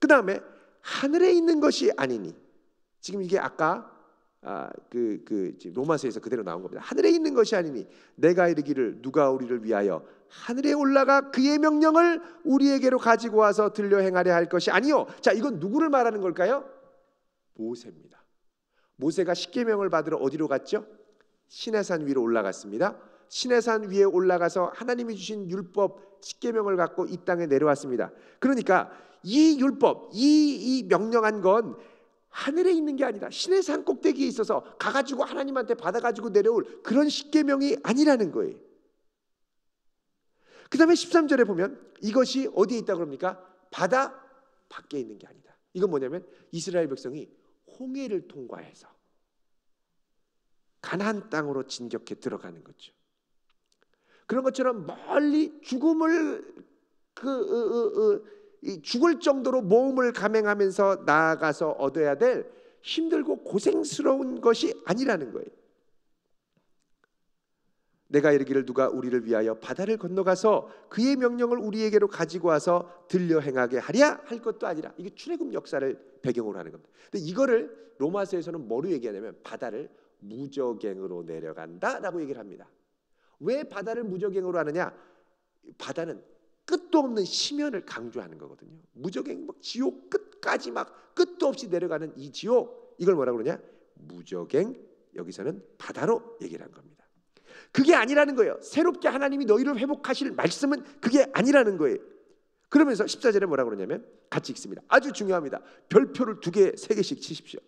그 다음에 하늘에 있는 것이 아니니, 지금 이게 아까 로마서에서 그대로 나온 겁니다. 하늘에 있는 것이 아니니 내가 이르기를 누가 우리를 위하여 하늘에 올라가 그의 명령을 우리에게로 가지고 와서 들려 행하려 할 것이 아니요. 자, 이건 누구를 말하는 걸까요? 모세입니다. 모세가 십계명을 받으러 어디로 갔죠? 시내산 위로 올라갔습니다. 시내산 위에 올라가서 하나님이 주신 율법 십계명을 갖고 이 땅에 내려왔습니다. 그러니까 이 율법, 이 명령한 건 하늘에 있는 게 아니라 시내산 꼭대기에 있어서 가가지고 하나님한테 받아가지고 내려올 그런 십계명이 아니라는 거예요. 그 다음에 13절에 보면 이것이 어디에 있다고 그럽니까? 바다 밖에 있는 게 아니다. 이건 뭐냐면 이스라엘 백성이 홍해를 통과해서 가나안 땅으로 진격해 들어가는 거죠. 그런 것처럼 멀리 죽음을 죽을 정도로 모험을 감행하면서 나아가서 얻어야 될 힘들고 고생스러운 것이 아니라는 거예요. 내가 이르기를 누가 우리를 위하여 바다를 건너가서 그의 명령을 우리에게로 가지고 와서 들려 행하게 하랴 할 것도 아니라, 이게 출애굽 역사를 배경으로 하는 겁니다. 근데 이거를 로마서에서는 뭐로 얘기하냐면 바다를 무저갱으로 내려간다라고 얘기를 합니다. 왜 바다를 무저갱으로 하느냐? 바다는 끝도 없는 심연을 강조하는 거거든요. 무저갱 막 지옥 끝까지 막 끝도 없이 내려가는 이 지옥, 이걸 뭐라고 그러냐? 무저갱, 여기서는 바다로 얘기를 한 겁니다. 그게 아니라는 거예요. 새롭게 하나님이 너희를 회복하실 말씀은 그게 아니라는 거예요. 그러면서 14절에 뭐라고 그러냐면 같이 읽습니다. 아주 중요합니다. 별표를 2개, 3개씩 치십시오.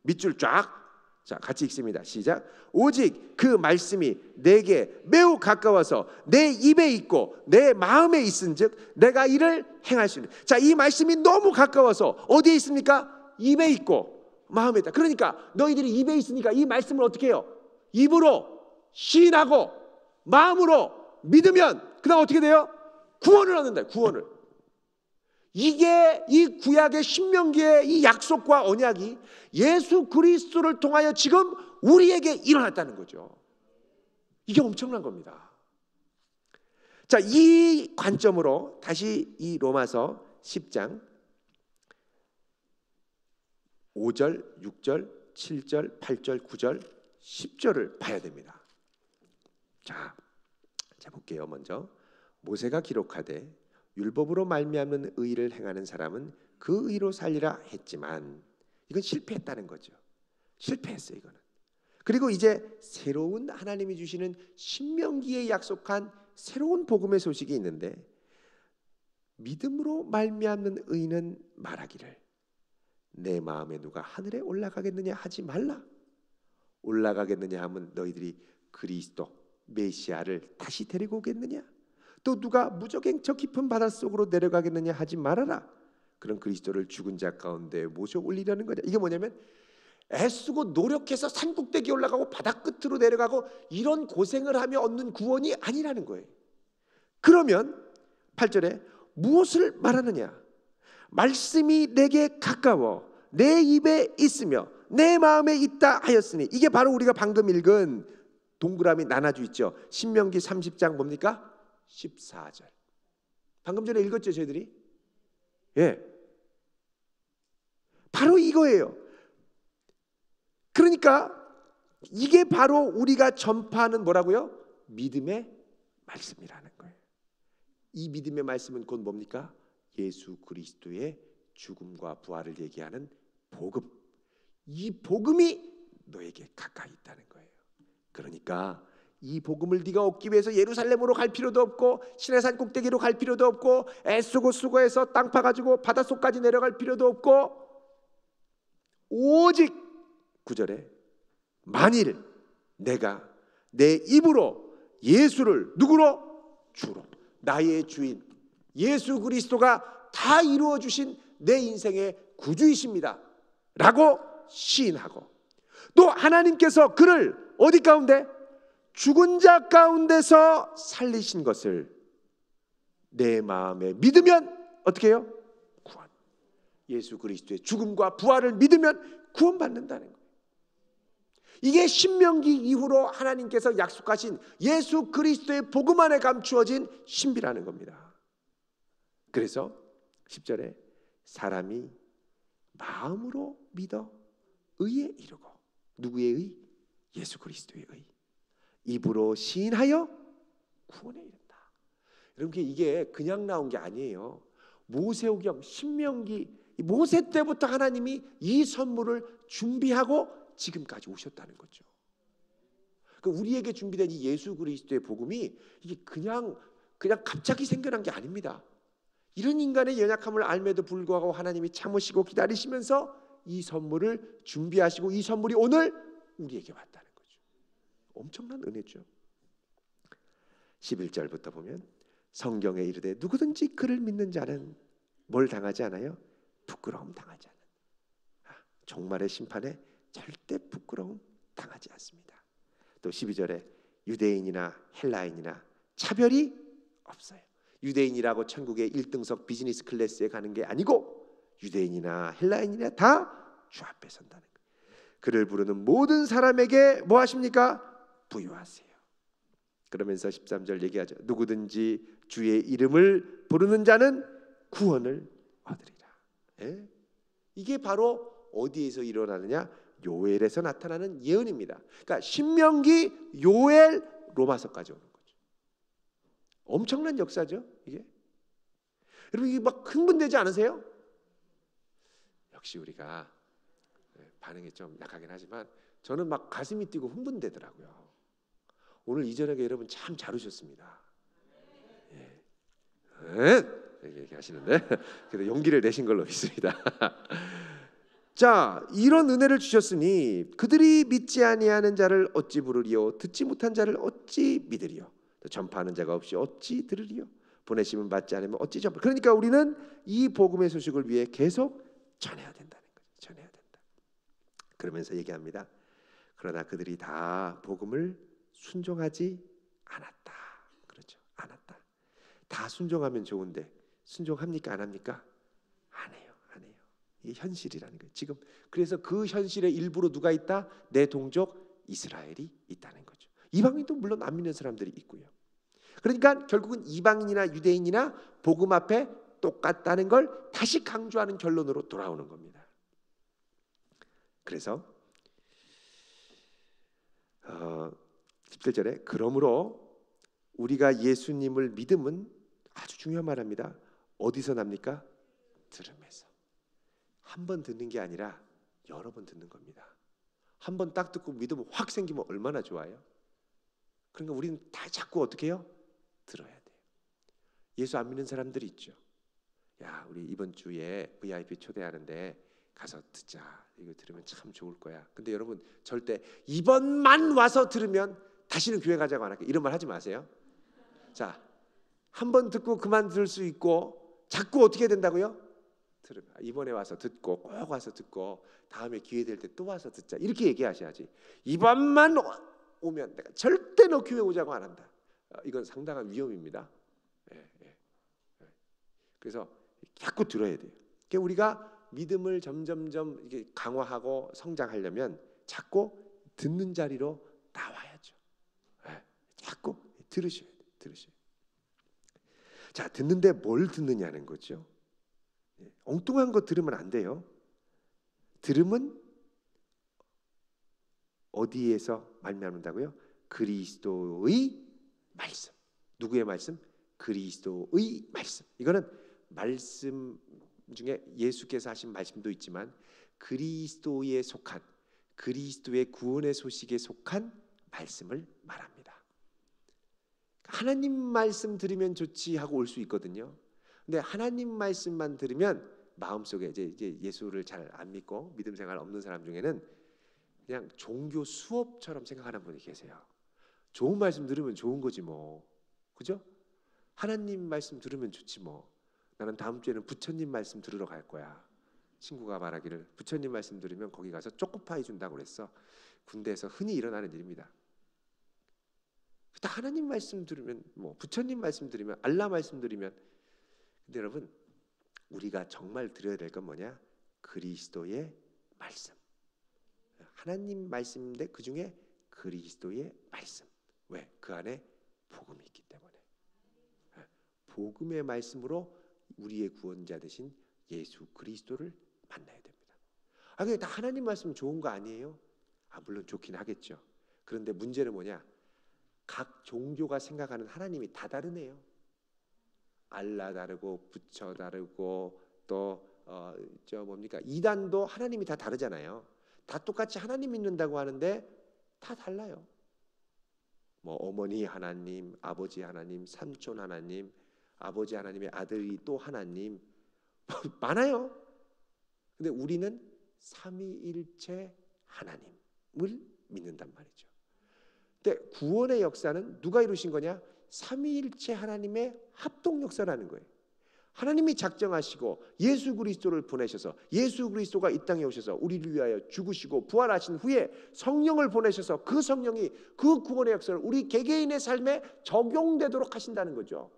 밑줄 쫙. 자, 같이 읽습니다. 시작. 오직 그 말씀이 내게 매우 가까워서 내 입에 있고 내 마음에 있은즉 내가 이를 행할 수 있는. 자, 이 말씀이 너무 가까워서 어디에 있습니까? 입에 있고 마음에 있다. 그러니까 너희들이 입에 있으니까 이 말씀을 어떻게 해요? 입으로 시인하고 마음으로 믿으면 그다음 어떻게 돼요? 구원을 얻는다. 구원을. 이게 이 구약의 신명기의 이 약속과 언약이 예수 그리스도를 통하여 지금 우리에게 일어났다는 거죠. 이게 엄청난 겁니다. 자, 이 관점으로 다시 이 로마서 10장 5절, 6절, 7절, 8절, 9절, 10절을 봐야 됩니다. 자 볼게요. 먼저 모세가 기록하되 율법으로 말미암는 의를 행하는 사람은 그 의로 살리라 했지만, 이건 실패했다는 거죠. 실패했어요, 이거는. 그리고 이제 새로운 하나님이 주시는 신명기에 약속한 새로운 복음의 소식이 있는데, 믿음으로 말미암는 의는 말하기를 내 마음에 누가 하늘에 올라가겠느냐 하지 말라. 올라가겠느냐 하면 너희들이 그리스도 메시아를 다시 데리고 오겠느냐? 또 누가 무적행 저 깊은 바닷속으로 내려가겠느냐 하지 말아라. 그런 그리스도를 죽은 자 가운데 모셔 올리려는 거냐. 이게 뭐냐면 애쓰고 노력해서 산꼭대기 올라가고 바다 끝으로 내려가고 이런 고생을 하며 얻는 구원이 아니라는 거예요. 그러면 8절에 무엇을 말하느냐? 말씀이 내게 가까워 내 입에 있으며 내 마음에 있다 하였으니, 이게 바로 우리가 방금 읽은 동그라미 나눠져 있죠. 신명기 30장 뭡니까? 14절. 방금 전에 읽었죠, 저희들이? 예. 바로 이거예요. 그러니까 이게 바로 우리가 전파하는 뭐라고요? 믿음의 말씀이라는 거예요. 이 믿음의 말씀은 곧 뭡니까? 예수 그리스도의 죽음과 부활을 얘기하는 복음. 이 복음이 너에게 가까이 있다는 거예요. 그러니까 이 복음을 네가 얻기 위해서 예루살렘으로 갈 필요도 없고 시내산 꼭대기로 갈 필요도 없고 애쓰고 수고해서 땅 파가지고 바닷속까지 내려갈 필요도 없고, 오직 9절에 만일 내가 내 입으로 예수를 누구로? 주로, 나의 주인 예수 그리스도가 다 이루어 주신 내 인생의 구주이십니다 라고 시인하고, 또 하나님께서 그를 어디 가운데? 죽은 자 가운데서 살리신 것을 내 마음에 믿으면 어떻게 해요? 구원. 예수 그리스도의 죽음과 부활을 믿으면 구원받는다는 거예요. 이게 신명기 이후로 하나님께서 약속하신 예수 그리스도의 복음 안에 감추어진 신비라는 겁니다. 그래서 10절에 사람이 마음으로 믿어 의에 이르고, 누구의 의? 예수 그리스도의 의. 입으로 시인하여 구원에 이른다. 여러분, 이게 그냥 나온 게 아니에요. 모세오경 신명기 모세 때부터 하나님이 이 선물을 준비하고 지금까지 오셨다는 거죠. 그러니까 우리에게 준비된 이 예수 그리스도의 복음이 이게 그냥 갑자기 생겨난 게 아닙니다. 이런 인간의 연약함을 알매도 불구하고 하나님이 참으시고 기다리시면서 이 선물을 준비하시고 이 선물이 오늘 우리에게 왔다는 거죠. 엄청난 은혜죠. 11절부터 보면 성경에 이르되 누구든지 그를 믿는 자는 뭘 당하지 않아요? 부끄러움 당하지 않는, 종말의 심판에 절대 부끄러움 당하지 않습니다. 또 12절에 유대인이나 헬라인이나 차별이 없어요. 유대인이라고 천국의 1등석 비즈니스 클래스에 가는 게 아니고 유대인이나 헬라인이나 다 주 앞에 선다는 거예요. 그를 부르는 모든 사람에게 뭐 하십니까? 부유하세요. 그러면서 13절 얘기하죠. 누구든지 주의 이름을 부르는 자는 구원을 얻으리라. 예? 이게 바로 어디에서 일어나느냐? 요엘에서 나타나는 예언입니다. 그러니까 신명기, 요엘, 로마서까지 오는 거죠. 엄청난 역사죠, 이게. 여러분, 이게 막 흥분되지 않으세요? 역시 우리가 반응이 좀 약하긴 하지만 저는 막 가슴이 뛰고 흥분되더라고요. 오늘 이 저녁에 여러분 참 잘 오셨습니다. 예. 이렇게 얘기하시는데 그래도 용기를 내신 걸로 믿습니다. 자, 이런 은혜를 주셨으니 그들이 믿지 아니하는 자를 어찌 부르리요? 듣지 못한 자를 어찌 믿으리요? 전파하는 자가 없이 어찌 들으리요? 보내심은 받지 않으면 어찌 전파? 그러니까 우리는 이 복음의 소식을 위해 계속 전해야 된다는 거죠. 전해야 된다. 그러면서 얘기합니다. 그러나 그들이 다 복음을 순종하지 않았다. 그렇죠. 않았다. 다 순종하면 좋은데 순종합니까? 안 합니까? 이게 현실이라는 거예요. 지금 그래서 그 현실의 일부로 누가 있다? 내 동족 이스라엘이 있다는 거죠. 이방인도 물론 안 믿는 사람들이 있고요. 그러니까 결국은 이방인이나 유대인이나 복음 앞에 똑같다는 걸 다시 강조하는 결론으로 돌아오는 겁니다. 그래서 17절에 그러므로 우리가 예수님을 믿음은 아주 중요한 말합니다. 어디서 납니까? 들음에서. 한 번 듣는 게 아니라 여러 번 듣는 겁니다. 한 번 딱 듣고 믿음 확 생기면 얼마나 좋아요. 그러니까 우리는 다 자꾸 어떻게 해요? 들어야 돼요. 예수 안 믿는 사람들이 있죠. 야, 우리 이번 주에 VIP 초대하는데 가서 듣자. 이거 들으면 참 좋을 거야. 근데 여러분 절대 이번만 와서 들으면 다시는 교회 가자고 안 할게요. 이런 말 하지 마세요. 자, 한 번 듣고 그만 들을 수 있고 자꾸 어떻게 된다고요? 들으면 이번에 와서 듣고 꼭 와서 듣고 다음에 기회 될 때 또 와서 듣자. 이렇게 얘기하셔야지. 이번만 오면 내가 절대 너 교회 오자고 안 한다. 이건 상당한 위험입니다. 그래서 자꾸 들어야 돼요. 그러니까 우리가 믿음을 점점점 이게 강화하고 성장하려면 자꾸 듣는 자리로 나와야죠. 자꾸 들으셔야 돼요. 들으셔야 돼요. 자, 듣는데 뭘 듣느냐는 거죠. 엉뚱한 거 들으면 안 돼요. 들음은 어디에서 말미암는다고요? 그리스도의 말씀. 누구의 말씀? 그리스도의 말씀. 이거는 말씀 중에 예수께서 하신 말씀도 있지만 그리스도에 속한, 그리스도의 구원의 소식에 속한 말씀을 말합니다. 하나님 말씀 들으면 좋지 하고 올 수 있거든요. 근데 하나님 말씀만 들으면 마음속에 이제 예수를 잘 안 믿고 믿음 생활 없는 사람 중에는 그냥 종교 수업처럼 생각하는 분이 계세요. 좋은 말씀 들으면 좋은 거지 뭐, 그죠? 하나님 말씀 들으면 좋지 뭐. 나는 다음 주에는 부처님 말씀 들으러 갈 거야. 친구가 말하기를 부처님 말씀 들으면 거기 가서 초코파이 준다고 그랬어. 군대에서 흔히 일어나는 일입니다. 하나님 말씀 들으면 뭐 부처님 말씀 들으면 알라 말씀 들으면. 근데 여러분 우리가 정말 들어야 될 건 뭐냐? 그리스도의 말씀. 하나님 말씀인데 그 중에 그리스도의 말씀. 왜? 그 안에 복음이 있기 때문에. 복음의 말씀으로 우리의 구원자 되신 예수 그리스도를 만나야 됩니다. 근데 다 하나님 말씀 좋은 거 아니에요? 물론 좋긴 하겠죠. 그런데 문제는 뭐냐? 각 종교가 생각하는 하나님이 다 다르네요. 알라 다르고 부처 다르고 또 뭡니까? 이단도 하나님이 다 다르잖아요. 다 똑같이 하나님 믿는다고 하는데 다 달라요. 뭐 어머니 하나님, 아버지 하나님, 삼촌 하나님, 아버지 하나님의 아들이 또 하나님 많아요. 근데 우리는 삼위일체 하나님을 믿는단 말이죠. 근데 구원의 역사는 누가 이루신 거냐? 삼위일체 하나님의 합동 역사라는 거예요. 하나님이 작정하시고 예수 그리스도를 보내셔서 예수 그리스도가 이 땅에 오셔서 우리를 위하여 죽으시고 부활하신 후에 성령을 보내셔서 그 성령이 그 구원의 역사를 우리 개개인의 삶에 적용되도록 하신다는 거죠.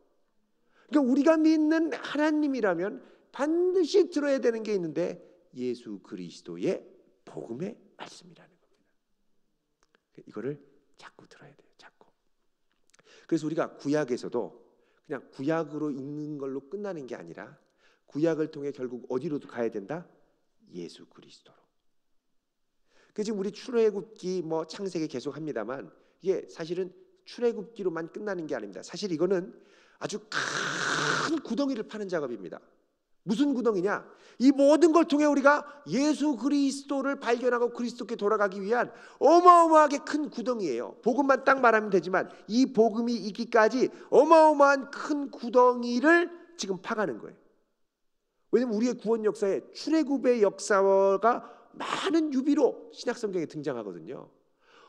그러니까 우리가 믿는 하나님이라면 반드시 들어야 되는 게 있는데 예수 그리스도의 복음의 말씀이라는 겁니다. 이거를 자꾸 들어야 돼요. 자꾸. 그래서 우리가 구약에서도 그냥 구약으로 읽는 걸로 끝나는 게 아니라 구약을 통해 결국 어디로도 가야 된다? 예수 그리스도로. 지금 우리 출애굽기 뭐 창세기 계속 합니다만 이게 사실은 출애굽기로만 끝나는 게 아닙니다. 사실 이거는 아주 큰 구덩이를 파는 작업입니다. 무슨 구덩이냐? 이 모든 걸 통해 우리가 예수 그리스도를 발견하고 그리스도께 돌아가기 위한 어마어마하게 큰 구덩이에요. 복음만 딱 말하면 되지만 이 복음이 있기까지 어마어마한 큰 구덩이를 지금 파가는 거예요. 왜냐하면 우리의 구원 역사에 출애굽의 역사가 많은 유비로 신약 성경에 등장하거든요.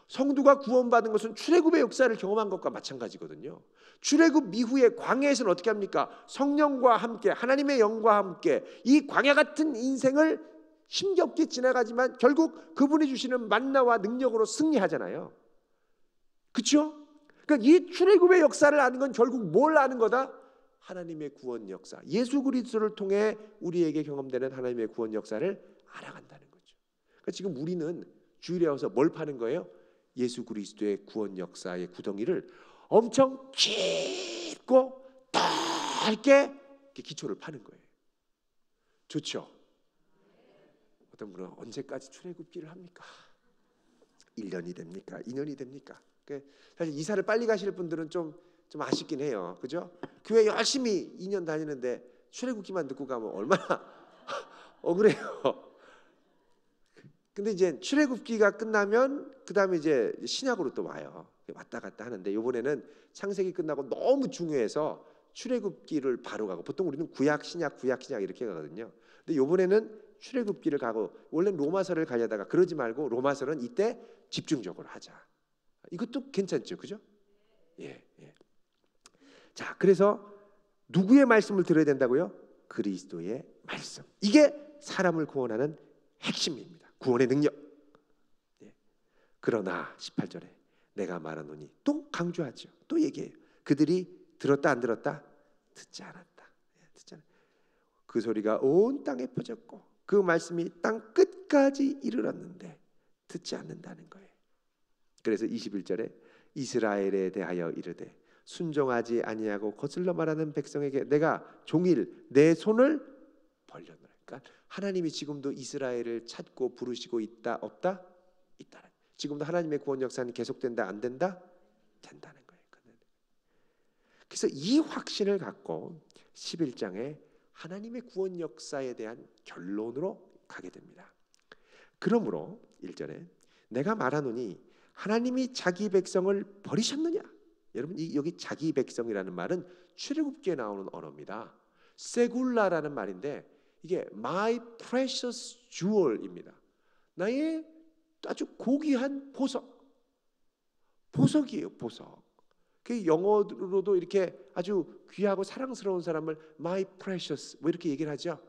성도가 구원받은 것은 출애굽의 역사를 경험한 것과 마찬가지거든요. 출애굽 이후에 광야에서는 어떻게 합니까? 성령과 함께 하나님의 영과 함께 이 광야 같은 인생을 힘겹게 지나가지만 결국 그분이 주시는 만나와 능력으로 승리하잖아요. 그렇죠? 그러니까 이 출애굽의 역사를 아는 건 결국 뭘 아는 거다? 하나님의 구원 역사, 예수 그리스도를 통해 우리에게 경험되는 하나님의 구원 역사를 알아간다는 거죠. 그러니까 지금 우리는 주일에 와서 뭘 파는 거예요? 예수 그리스도의 구원 역사의 구덩이를 엄청 깊고 넓게 기초를 파는 거예요. 좋죠? 어떤 분은 언제까지 출애굽기를 합니까? 1년이 됩니까? 2년이 됩니까? 사실 이사를 빨리 가실 분들은 좀 아쉽긴 해요. 그죠? 교회 열심히 2년 다니는데 출애굽기만 듣고 가면 얼마나 억울해요. 근데 이제 출애굽기가 끝나면 그 다음에 이제 신약으로 또 와요. 왔다 갔다 하는데 이번에는 창세기 끝나고 너무 중요해서 출애굽기를 바로 가고, 보통 우리는 구약 신약 이렇게 가거든요. 근데 이번에는 출애굽기를 가고, 원래 로마서를 가려다가 그러지 말고 로마서는 이때 집중적으로 하자. 이것도 괜찮죠, 그죠? 예. 자, 그래서 누구의 말씀을 들어야 된다고요? 그리스도의 말씀. 이게 사람을 구원하는 핵심입니다. 구원의 능력. 예. 그러나 18절에 내가 말하노니, 또 강조하죠. 또 얘기해요. 그들이 들었다 안 들었다? 듣지 않았다. 듣지 않았다. 그 소리가 온 땅에 퍼졌고 그 말씀이 땅 끝까지 이르렀는데 듣지 않는다는 거예요. 그래서 21절에 이스라엘에 대하여 이르되 순종하지 아니하고 거슬러 말하는 백성에게 내가 종일 내 손을 벌려노라. 그러니까 하나님이 지금도 이스라엘을 찾고 부르시고 있다 없다? 있다. 지금도 하나님의 구원 역사는 계속된다 안 된다? 된다는 거예요. 그래서 이 확신을 갖고 11장에 하나님의 구원 역사에 대한 결론으로 가게 됩니다. 그러므로 1절에 내가 말하노니 하나님이 자기 백성을 버리셨느냐? 여러분, 여기 자기 백성이라는 말은 출애굽기에 나오는 언어입니다. 세굴라라는 말인데 이게 my precious jewel입니다. 나의 아주 고귀한 보석이에요. 보석. 그 영어로도 이렇게 아주 귀하고 사랑스러운 사람을 my precious 뭐 이렇게 얘기를 하죠.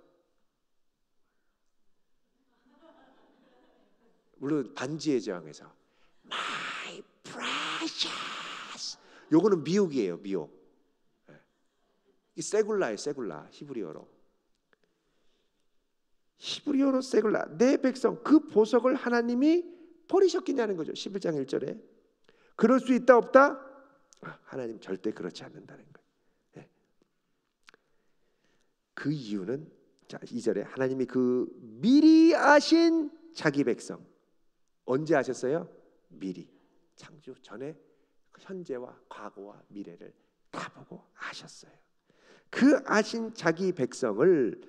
물론 반지의 제왕에서 my precious, 요거는 미혹이에요. 미혹. 이 세굴라예요. 세굴라. 히브리어로 세굴라. 내 백성 그 보석을 하나님이 버리셨겠냐는 거죠. 11장 1절에 그럴 수 있다 없다? 하나님 절대 그렇지 않는다는 거예요. 네. 그 이유는 자 2절에 하나님이 그 미리 아신 자기 백성, 언제 아셨어요? 미리, 창조 전에 현재와 과거와 미래를 다 보고 아셨어요. 그 아신 자기 백성을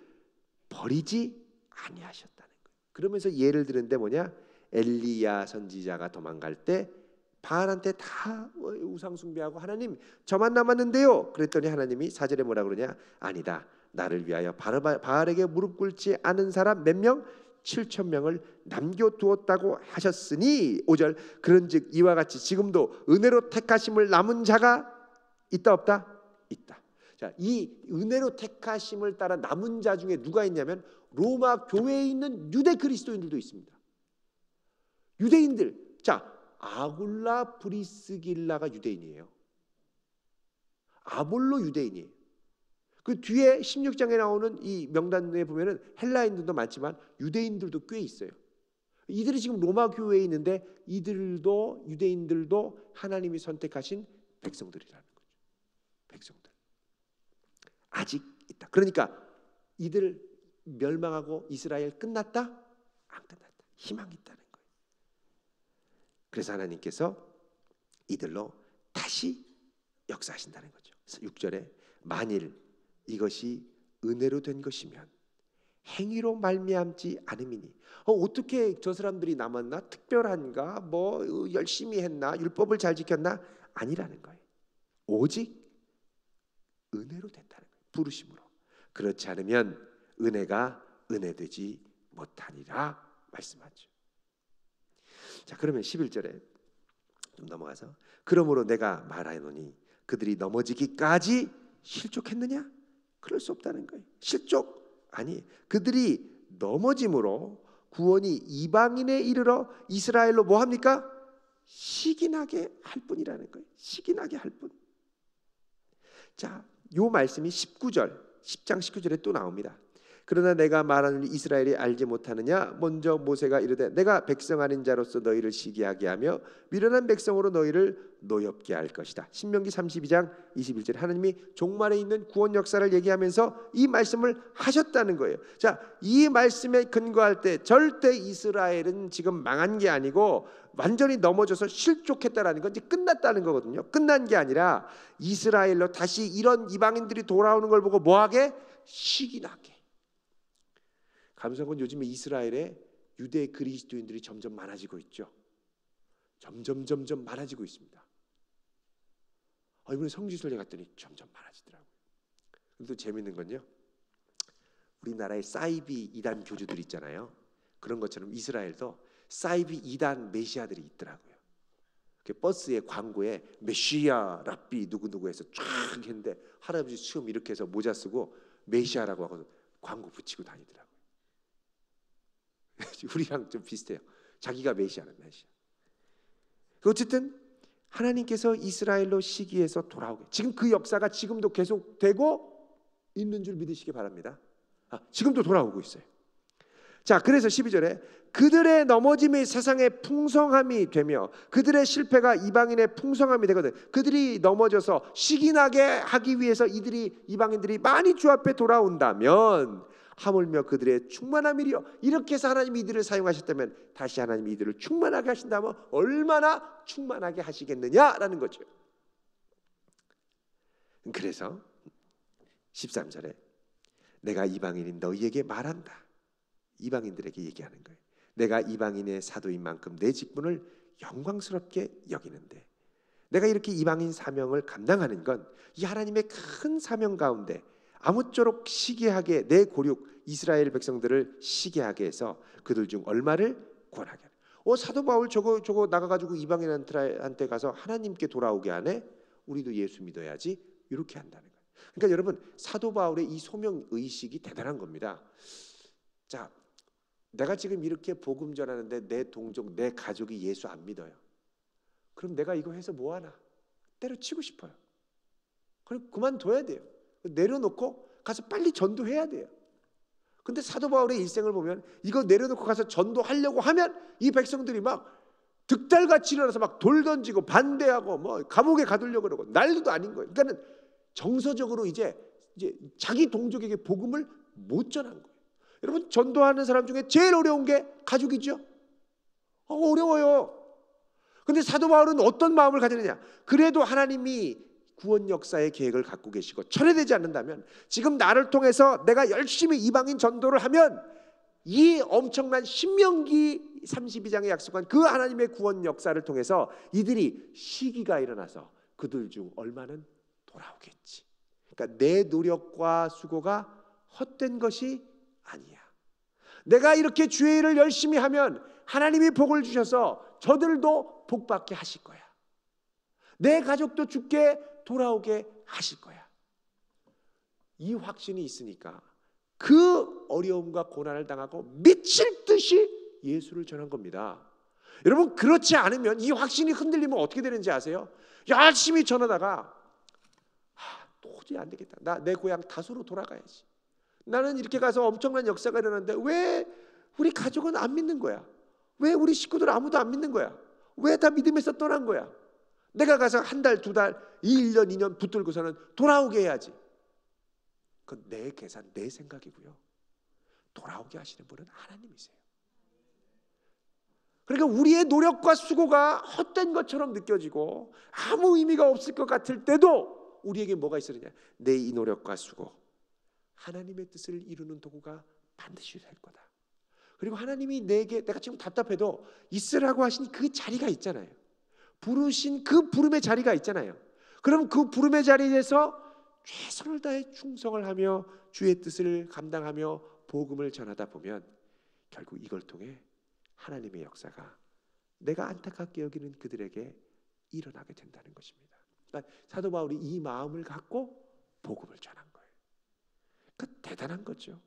버리지 아니하셨다는 거예요. 그러면서 예를 들은데 뭐냐? 엘리야 선지자가 도망갈 때 바알한테 다 우상 숭배하고 하나님 저만 남았는데요. 그랬더니 하나님이 4절에 뭐라 그러냐? 아니다. 나를 위하여 바알에게 무릎 꿇지 않은 사람 몇 명? 7,000명을 남겨두었다고 하셨으니 5절 그런즉 이와 같이 지금도 은혜로 택하심을 남은 자가 있다 없다? 있다. 자, 이 은혜로 택하심을 따라 남은 자 중에 누가 있냐면 로마 교회에 있는 유대 그리스도인들도 있습니다. 유대인들. 자, 아굴라 브리스길라가 유대인이에요. 아볼로 유대인이에요. 그 뒤에 16장에 나오는 이 명단에 보면은 헬라인들도 많지만 유대인들도 꽤 있어요. 이들이 지금 로마 교회에 있는데 이들도 유대인들도 하나님이 선택하신 백성들이라는 거죠. 백성들. 아직 있다. 그러니까 이들 멸망하고 이스라엘 끝났다? 안 끝났다. 희망이 있다는 거예요. 그래서 하나님께서 이들로 다시 역사하신다는 거죠. 6절에 만일 이것이 은혜로 된 것이면 행위로 말미암지 않음이니 어떻게 저 사람들이 남았나? 특별한가? 뭐 열심히 했나? 율법을 잘 지켰나? 아니라는 거예요. 오직 은혜로 됐다는 거예요. 부르심으로. 그렇지 않으면 은혜가 은혜되지 못하니라 말씀하죠. 자, 그러면 11절에 좀 넘어가서 그러므로 내가 말하노니 그들이 넘어지기까지 실족했느냐? 그럴 수 없다는 거예요. 실족? 아니, 그들이 넘어짐으로 구원이 이방인에 이르러 이스라엘로 뭐 합니까? 시기나게 할 뿐이라는 거예요. 시기나게 할 뿐. 자, 요 말씀이 10장 19절에 또 나옵니다. 그러나 내가 말하는 이스라엘이 알지 못하느냐? 먼저 모세가 이르되 내가 백성 아닌 자로서 너희를 시기하게 하며 미련한 백성으로 너희를 노엽게 할 것이다. 신명기 32장 21절에 하나님이 종말에 있는 구원 역사를 얘기하면서 이 말씀을 하셨다는 거예요. 자, 이 말씀에 근거할 때 절대 이스라엘은 지금 망한 게 아니고 완전히 넘어져서 실족했다라는 건 이제 끝났다는 거거든요. 끝난 게 아니라 이스라엘로 다시 이런 이방인들이 돌아오는 걸 보고 뭐하게? 시기나게. 감사건 요즘에 이스라엘에 유대 그리스도인들이 점점 많아지고 있죠. 점점 많아지고 있습니다. 이번에 성지순례 갔더니 점점 많아지더라고요. 또 재밌는 건요, 우리나라에 사이비 이단 교주들 있잖아요. 그런 것처럼 이스라엘도 사이비 이단 메시아들이 있더라고요. 버스에 광고에 메시아 랍비 누구누구 해서 쫙 했는데 할아버지 수염 이렇게 해서 모자 쓰고 메시아라고 하고 광고 붙이고 다니더라고요. 우리랑 좀 비슷해요. 자기가 메시아는 메시아. 어쨌든 하나님께서 이스라엘로 시기해서 돌아오게, 지금 그 역사가 지금도 계속되고 있는 줄 믿으시기 바랍니다. 지금도 돌아오고 있어요. 자, 그래서 12절에 그들의 넘어짐이 세상의 풍성함이 되며 그들의 실패가 이방인의 풍성함이 되거든. 그들이 넘어져서 시기나게 하기 위해서 이방인들이 많이 주 앞에 돌아온다면 하물며 그들의 충만함이리요. 이렇게 해서 하나님이 이들을 사용하셨다면 다시 하나님이 이들을 충만하게 하신다면 얼마나 충만하게 하시겠느냐라는 거죠. 그래서 13절에 내가 이방인인 너희에게 말한다. 이방인들에게 얘기하는 거예요. 내가 이방인의 사도인 만큼 내 직분을 영광스럽게 여기는데, 내가 이렇게 이방인 사명을 감당하는 건 이 하나님의 큰 사명 가운데 아무쪼록 시기하게 내 고륙 이스라엘 백성들을 시기하게 해서 그들 중 얼마를 구원하게 하네. 사도 바울 저거 나가가지고 이방인한테 가서 하나님께 돌아오게 하네. 우리도 예수 믿어야지. 이렇게 한다는 거예요. 그러니까 여러분, 사도 바울의 이 소명 의식이 대단한 겁니다. 자, 내가 지금 이렇게 복음 전하는데 내 동족, 내 가족이 예수 안 믿어요. 그럼 내가 이거 해서 뭐하나? 때려치고 싶어요. 그럼 그만둬야 돼요. 내려놓고 가서 빨리 전도해야 돼요. 근데 사도 바울의 일생을 보면 이거 내려놓고 가서 전도하려고 하면 이 백성들이 막 득달같이 일어나서 막 돌 던지고 반대하고 뭐 감옥에 가두려고 그러고 난리도 아닌 거예요. 그러니까는 정서적으로 이제 자기 동족에게 복음을 못 전한 거예요. 여러분, 전도하는 사람 중에 제일 어려운 게 가족이죠. 어려워요. 근데 사도 바울은 어떤 마음을 가지느냐? 그래도 하나님이 구원 역사의 계획을 갖고 계시고 철회되지 않는다면 지금 나를 통해서 내가 열심히 이방인 전도를 하면 이 엄청난 신명기 32장에 약속한 그 하나님의 구원 역사를 통해서 이들이 시기가 일어나서 그들 중 얼마는 돌아오겠지. 그러니까 내 노력과 수고가 헛된 것이 아니야. 내가 이렇게 주의 일을 열심히 하면 하나님이 복을 주셔서 저들도 복받게 하실 거야. 내 가족도 주께 돌아오게 하실 거야. 이 확신이 있으니까 그 어려움과 고난을 당하고 미칠 듯이 예수를 전한 겁니다. 여러분, 그렇지 않으면 이 확신이 흔들리면 어떻게 되는지 아세요? 열심히 전하다가 도저히 안 되겠다. 나 내 고향 다소로 돌아가야지. 나는 이렇게 가서 엄청난 역사가 일어났는데 왜 우리 가족은 안 믿는 거야? 왜 우리 식구들 아무도 안 믿는 거야? 왜 다 믿음에서 떠난 거야? 내가 가서 한 달, 두 달, 1년, 2년 붙들고서는 돌아오게 해야지. 그건 내 계산, 내 생각이고요. 돌아오게 하시는 분은 하나님이세요. 그러니까 우리의 노력과 수고가 헛된 것처럼 느껴지고 아무 의미가 없을 것 같을 때도 우리에게 뭐가 있으느냐? 내 이 노력과 수고, 하나님의 뜻을 이루는 도구가 반드시 될 거다. 그리고 하나님이 내가 지금 답답해도 있으라고 하신 그 자리가 있잖아요. 부르신 그 부름의 자리가 있잖아요. 그럼 그 부름의 자리에서 최선을 다해 충성을 하며 주의 뜻을 감당하며 복음을 전하다 보면 결국 이걸 통해 하나님의 역사가 내가 안타깝게 여기는 그들에게 일어나게 된다는 것입니다. 그러니까 사도 바울이 이 마음을 갖고 복음을 전한 거예요. 그러니까 대단한 거죠.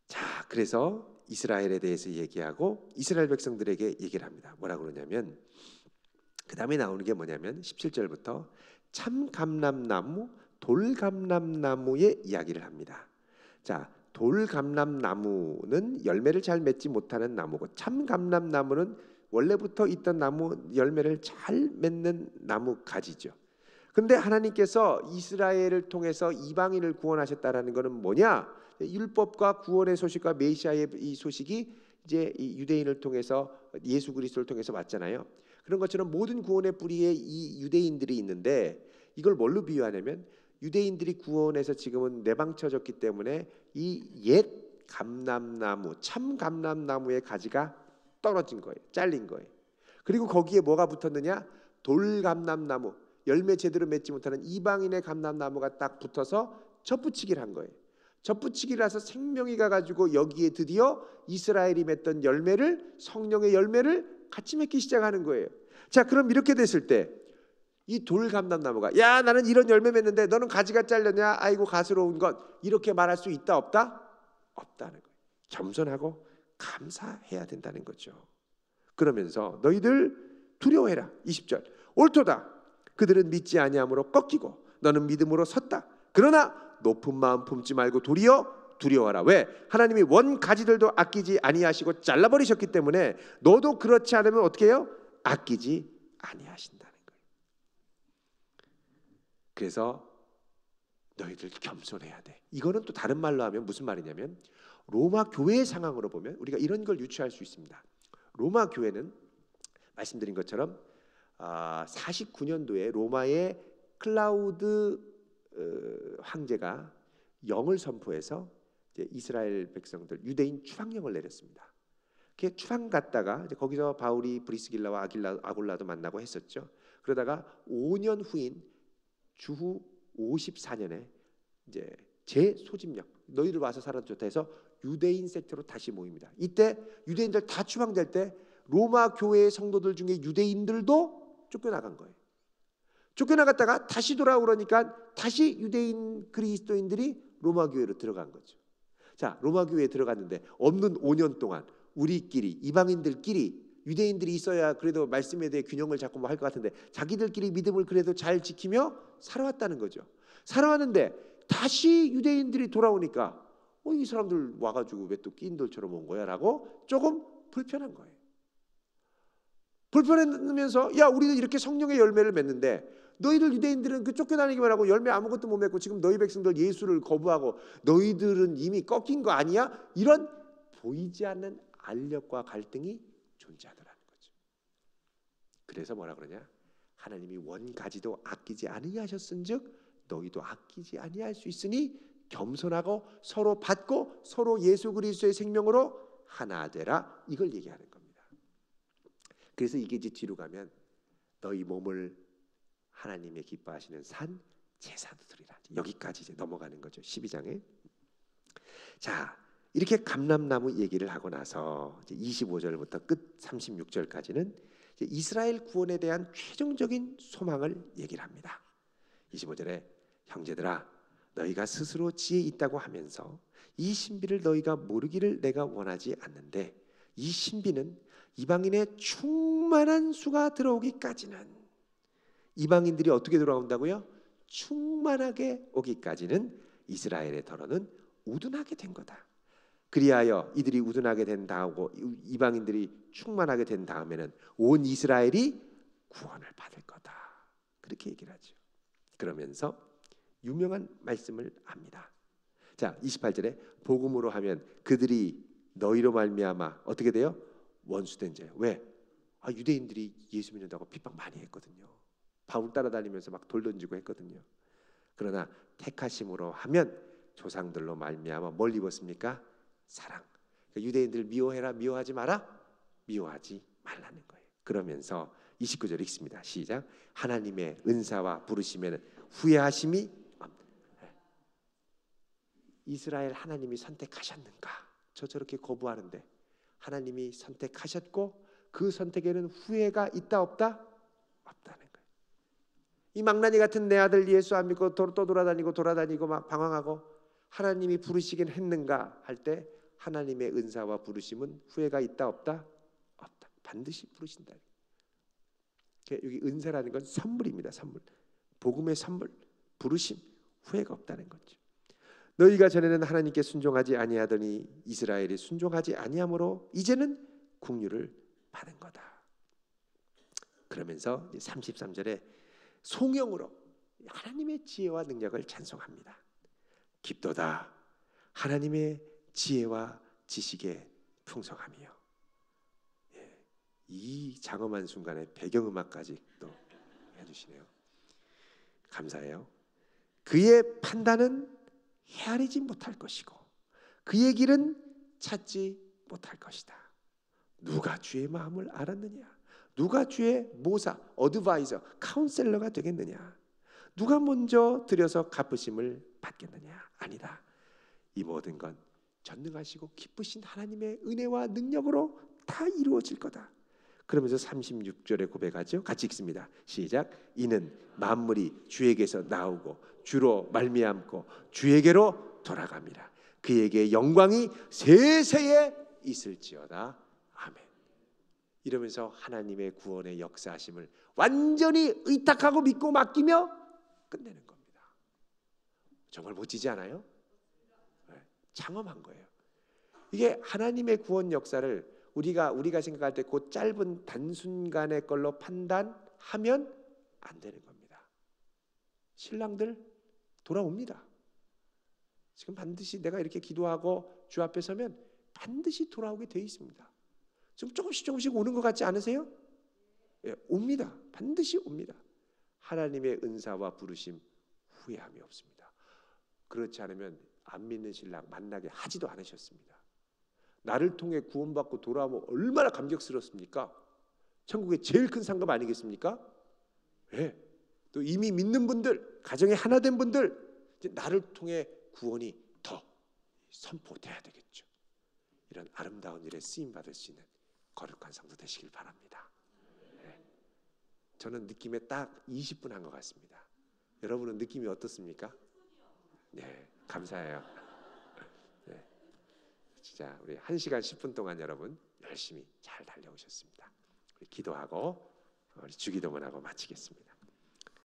자, 그래서 이스라엘에 대해서 얘기하고 이스라엘 백성들에게 얘기를 합니다. 뭐라고 그러냐면 그 다음에 나오는 게 뭐냐면 17절부터 참감람나무, 돌감람나무의 이야기를 합니다. 자, 돌감람나무는 열매를 잘 맺지 못하는 나무고, 참감람나무는 원래부터 있던 나무, 열매를 잘 맺는 나무 가지죠. 그런데 하나님께서 이스라엘을 통해서 이방인을 구원하셨다라는 것은 뭐냐? 율법과 구원의 소식과 메시아의 이 소식이 이제 이 유대인을 통해서, 예수 그리스도를 통해서 왔잖아요. 그런 것처럼 모든 구원의 뿌리에 이 유대인들이 있는데, 이걸 뭘로 비유하냐면, 유대인들이 구원해서 지금은 내방쳐졌기 때문에 이 옛 감람나무, 참 감람나무의 가지가 떨어진 거예요. 잘린 거예요. 그리고 거기에 뭐가 붙었느냐? 돌감람나무, 열매 제대로 맺지 못하는 이방인의 감람나무가 딱 붙어서 젖붙이기를 한 거예요. 젖붙이기를 해서 생명이 가가지고 여기에 드디어 이스라엘이 맺던 열매를, 성령의 열매를 같이 맺기 시작하는 거예요. 자, 그럼 이렇게 됐을 때 이 돌감람나무가, 야, 나는 이런 열매 맺는데 너는 가지가 잘렸냐? 아이고 가스로운 것, 이렇게 말할 수 있다 없다? 없다는 거예요. 겸손하고 감사해야 된다는 거죠. 그러면서 너희들 두려워해라. 20절, 옳도다. 그들은 믿지 아니함으로 꺾이고 너는 믿음으로 섰다. 그러나 높은 마음 품지 말고 도리어 두려워하라. 왜? 하나님이 원 가지들도 아끼지 아니하시고 잘라버리셨기 때문에 너도 그렇지 않으면 어떻게 해요? 아끼지 아니하신다는 거예요. 그래서 너희들 겸손해야 돼. 이거는 또 다른 말로 하면 무슨 말이냐면, 로마 교회의 상황으로 보면 우리가 이런 걸 유추할 수 있습니다. 로마 교회는 말씀드린 것처럼 49년도에 로마의 클라우드 황제가 영을 선포해서 이제 이스라엘 백성들, 유대인 추방령을 내렸습니다. 그게 추방 갔다가 이제 거기서 바울이 브리스길라와 아굴라도 만나고 했었죠. 그러다가 5년 후인 주후 54년에 이제 재소집령, 너희들 와서 살아도 좋다 해서 유대인 섹터로 다시 모입니다. 이때 유대인들 다 추방될 때 로마 교회의 성도들 중에 유대인들도 쫓겨나간 거예요. 쫓겨나갔다가 다시 돌아오려니까 다시 유대인 그리스도인들이 로마 교회로 들어간 거죠. 자, 로마 교회에 들어갔는데 없는 5년 동안 우리끼리, 이방인들끼리, 유대인들이 있어야 그래도 말씀에 대해 균형을 잡고 뭐 할 것 같은데 자기들끼리 믿음을 그래도 잘 지키며 살아왔다는 거죠. 살아왔는데 다시 유대인들이 돌아오니까 이 사람들 와가지고 왜 또 끼인돌처럼 온 거야? 라고 조금 불편한 거예요. 불편해면서, 야, 우리는 이렇게 성령의 열매를 맺는데 너희들 유대인들은 그 쫓겨다니기만 하고 열매 아무것도 못 맺고 지금 너희 백성들 예수를 거부하고 너희들은 이미 꺾인 거 아니야? 이런 보이지 않는 알력과 갈등이 존재하더라는 거죠. 그래서 뭐라 그러냐? 하나님이 원가지도 아끼지 아니하셨은즉 너희도 아끼지 아니할 수 있으니 겸손하고 서로 받고 서로 예수 그리스도의 생명으로 하나 되라. 이걸 얘기하는 겁니다. 그래서 이게 이제 뒤로 가면 너희 몸을 하나님의 기뻐하시는 산 제사도 드리라. 여기까지 이제 넘어가는 거죠. 12장에. 자, 이렇게 감람나무 얘기를 하고 나서 이제 25절부터 끝 36절까지는 이제 이스라엘 구원에 대한 최종적인 소망을 얘기를 합니다. 25절에 형제들아, 너희가 스스로 지혜 있다고 하면서 이 신비를 너희가 모르기를 내가 원하지 않는데, 이 신비는 이방인의 충만한 수가 들어오기까지는, 이방인들이 어떻게 돌아온다고요? 충만하게 오기까지는 이스라엘의 더러는 우둔하게 된 거다. 그리하여 이들이 우둔하게 된 다음고 이방인들이 충만하게 된 다음에는 온 이스라엘이 구원을 받을 거다. 그렇게 얘기를 하죠. 그러면서 유명한 말씀을 합니다. 자, 28절에 복음으로 하면 그들이 너희로 말미암아 어떻게 돼요? 원수된 자예요. 왜? 유대인들이 예수 믿는다고 핍박 많이 했거든요. 바울 따라다니면서 막 돌 던지고 했거든요. 그러나 택하심으로 하면 조상들로 말미암아 뭘 입었습니까? 사랑. 그러니까 유대인들 미워해라, 미워하지 마라, 미워하지 말라는 거예요. 그러면서 29절 읽습니다. 시작. 하나님의 은사와 부르심에는 후회하심이 없다. 이스라엘 하나님이 선택하셨는가? 저렇게 거부하는데 하나님이 선택하셨고 그 선택에는 후회가 있다 없다? 없다는 거예요. 이 망나니 같은 내 아들 예수 안 믿고 또 돌아다니고 막 방황하고 하나님이 부르시긴 했는가 할 때 하나님의 은사와 부르심은 후회가 있다 없다? 없다. 반드시 부르신다. 여기 은사라는 건 선물입니다. 선물. 복음의 선물, 부르심, 후회가 없다는 거죠. 너희가 전에는 하나님께 순종하지 아니하더니 이스라엘이 순종하지 아니함으로 이제는 국류를 받은 거다. 그러면서 33절에 송영으로 하나님의 지혜와 능력을 찬송합니다. 깊도다 하나님의 지혜와 지식의 풍성함이요. 이 장엄한 순간에 배경음악까지 또 해주시네요. 감사해요. 그의 판단은 헤아리지 못할 것이고 그의 길은 찾지 못할 것이다. 누가 주의 마음을 알았느냐? 누가 주의 모사, 어드바이저, 카운셀러가 되겠느냐? 누가 먼저 들여서 갚으심을 받겠느냐? 아니다. 이 모든 건 전능하시고 기쁘신 하나님의 은혜와 능력으로 다 이루어질 거다. 그러면서 36절에 고백하죠. 같이 읽습니다. 시작. 이는 만물이 주에게서 나오고 주로 말미암고 주에게로 돌아갑니다. 그에게 영광이 세세에 있을지어다. 아멘. 이러면서 하나님의 구원의 역사하심을 완전히 의탁하고 믿고 맡기며 끝내는 겁니다. 정말 멋지지 않아요? 장엄한 거예요. 이게 하나님의 구원 역사를 우리가 생각할 때 그 짧은 단순간의 걸로 판단하면 안 되는 겁니다. 신랑들 돌아옵니다. 지금 반드시 내가 이렇게 기도하고 주 앞에 서면 반드시 돌아오게 돼 있습니다. 지금 조금씩 오는 것 같지 않으세요? 예, 옵니다. 반드시 옵니다. 하나님의 은사와 부르심 후회함이 없습니다. 그렇지 않으면 안 믿는 신랑 만나게 하지도 않으셨습니다. 나를 통해 구원받고 돌아오면 얼마나 감격스럽습니까? 천국의 제일 큰 상급 아니겠습니까? 예. 또 이미 믿는 분들, 가정에 하나 된 분들, 이제 나를 통해 구원이 더 선포돼야 되겠죠. 이런 아름다운 일에 쓰임 받을 수 있는 거룩한 성도 되시길 바랍니다. 예. 저는 느낌에 딱 20분 한 것 같습니다. 여러분은 느낌이 어떻습니까? 네, 감사해요. 네. 진짜 우리 1시간 10분 동안 여러분 열심히 잘 달려오셨습니다. 우리 기도하고 우리 주기도문하고 마치겠습니다.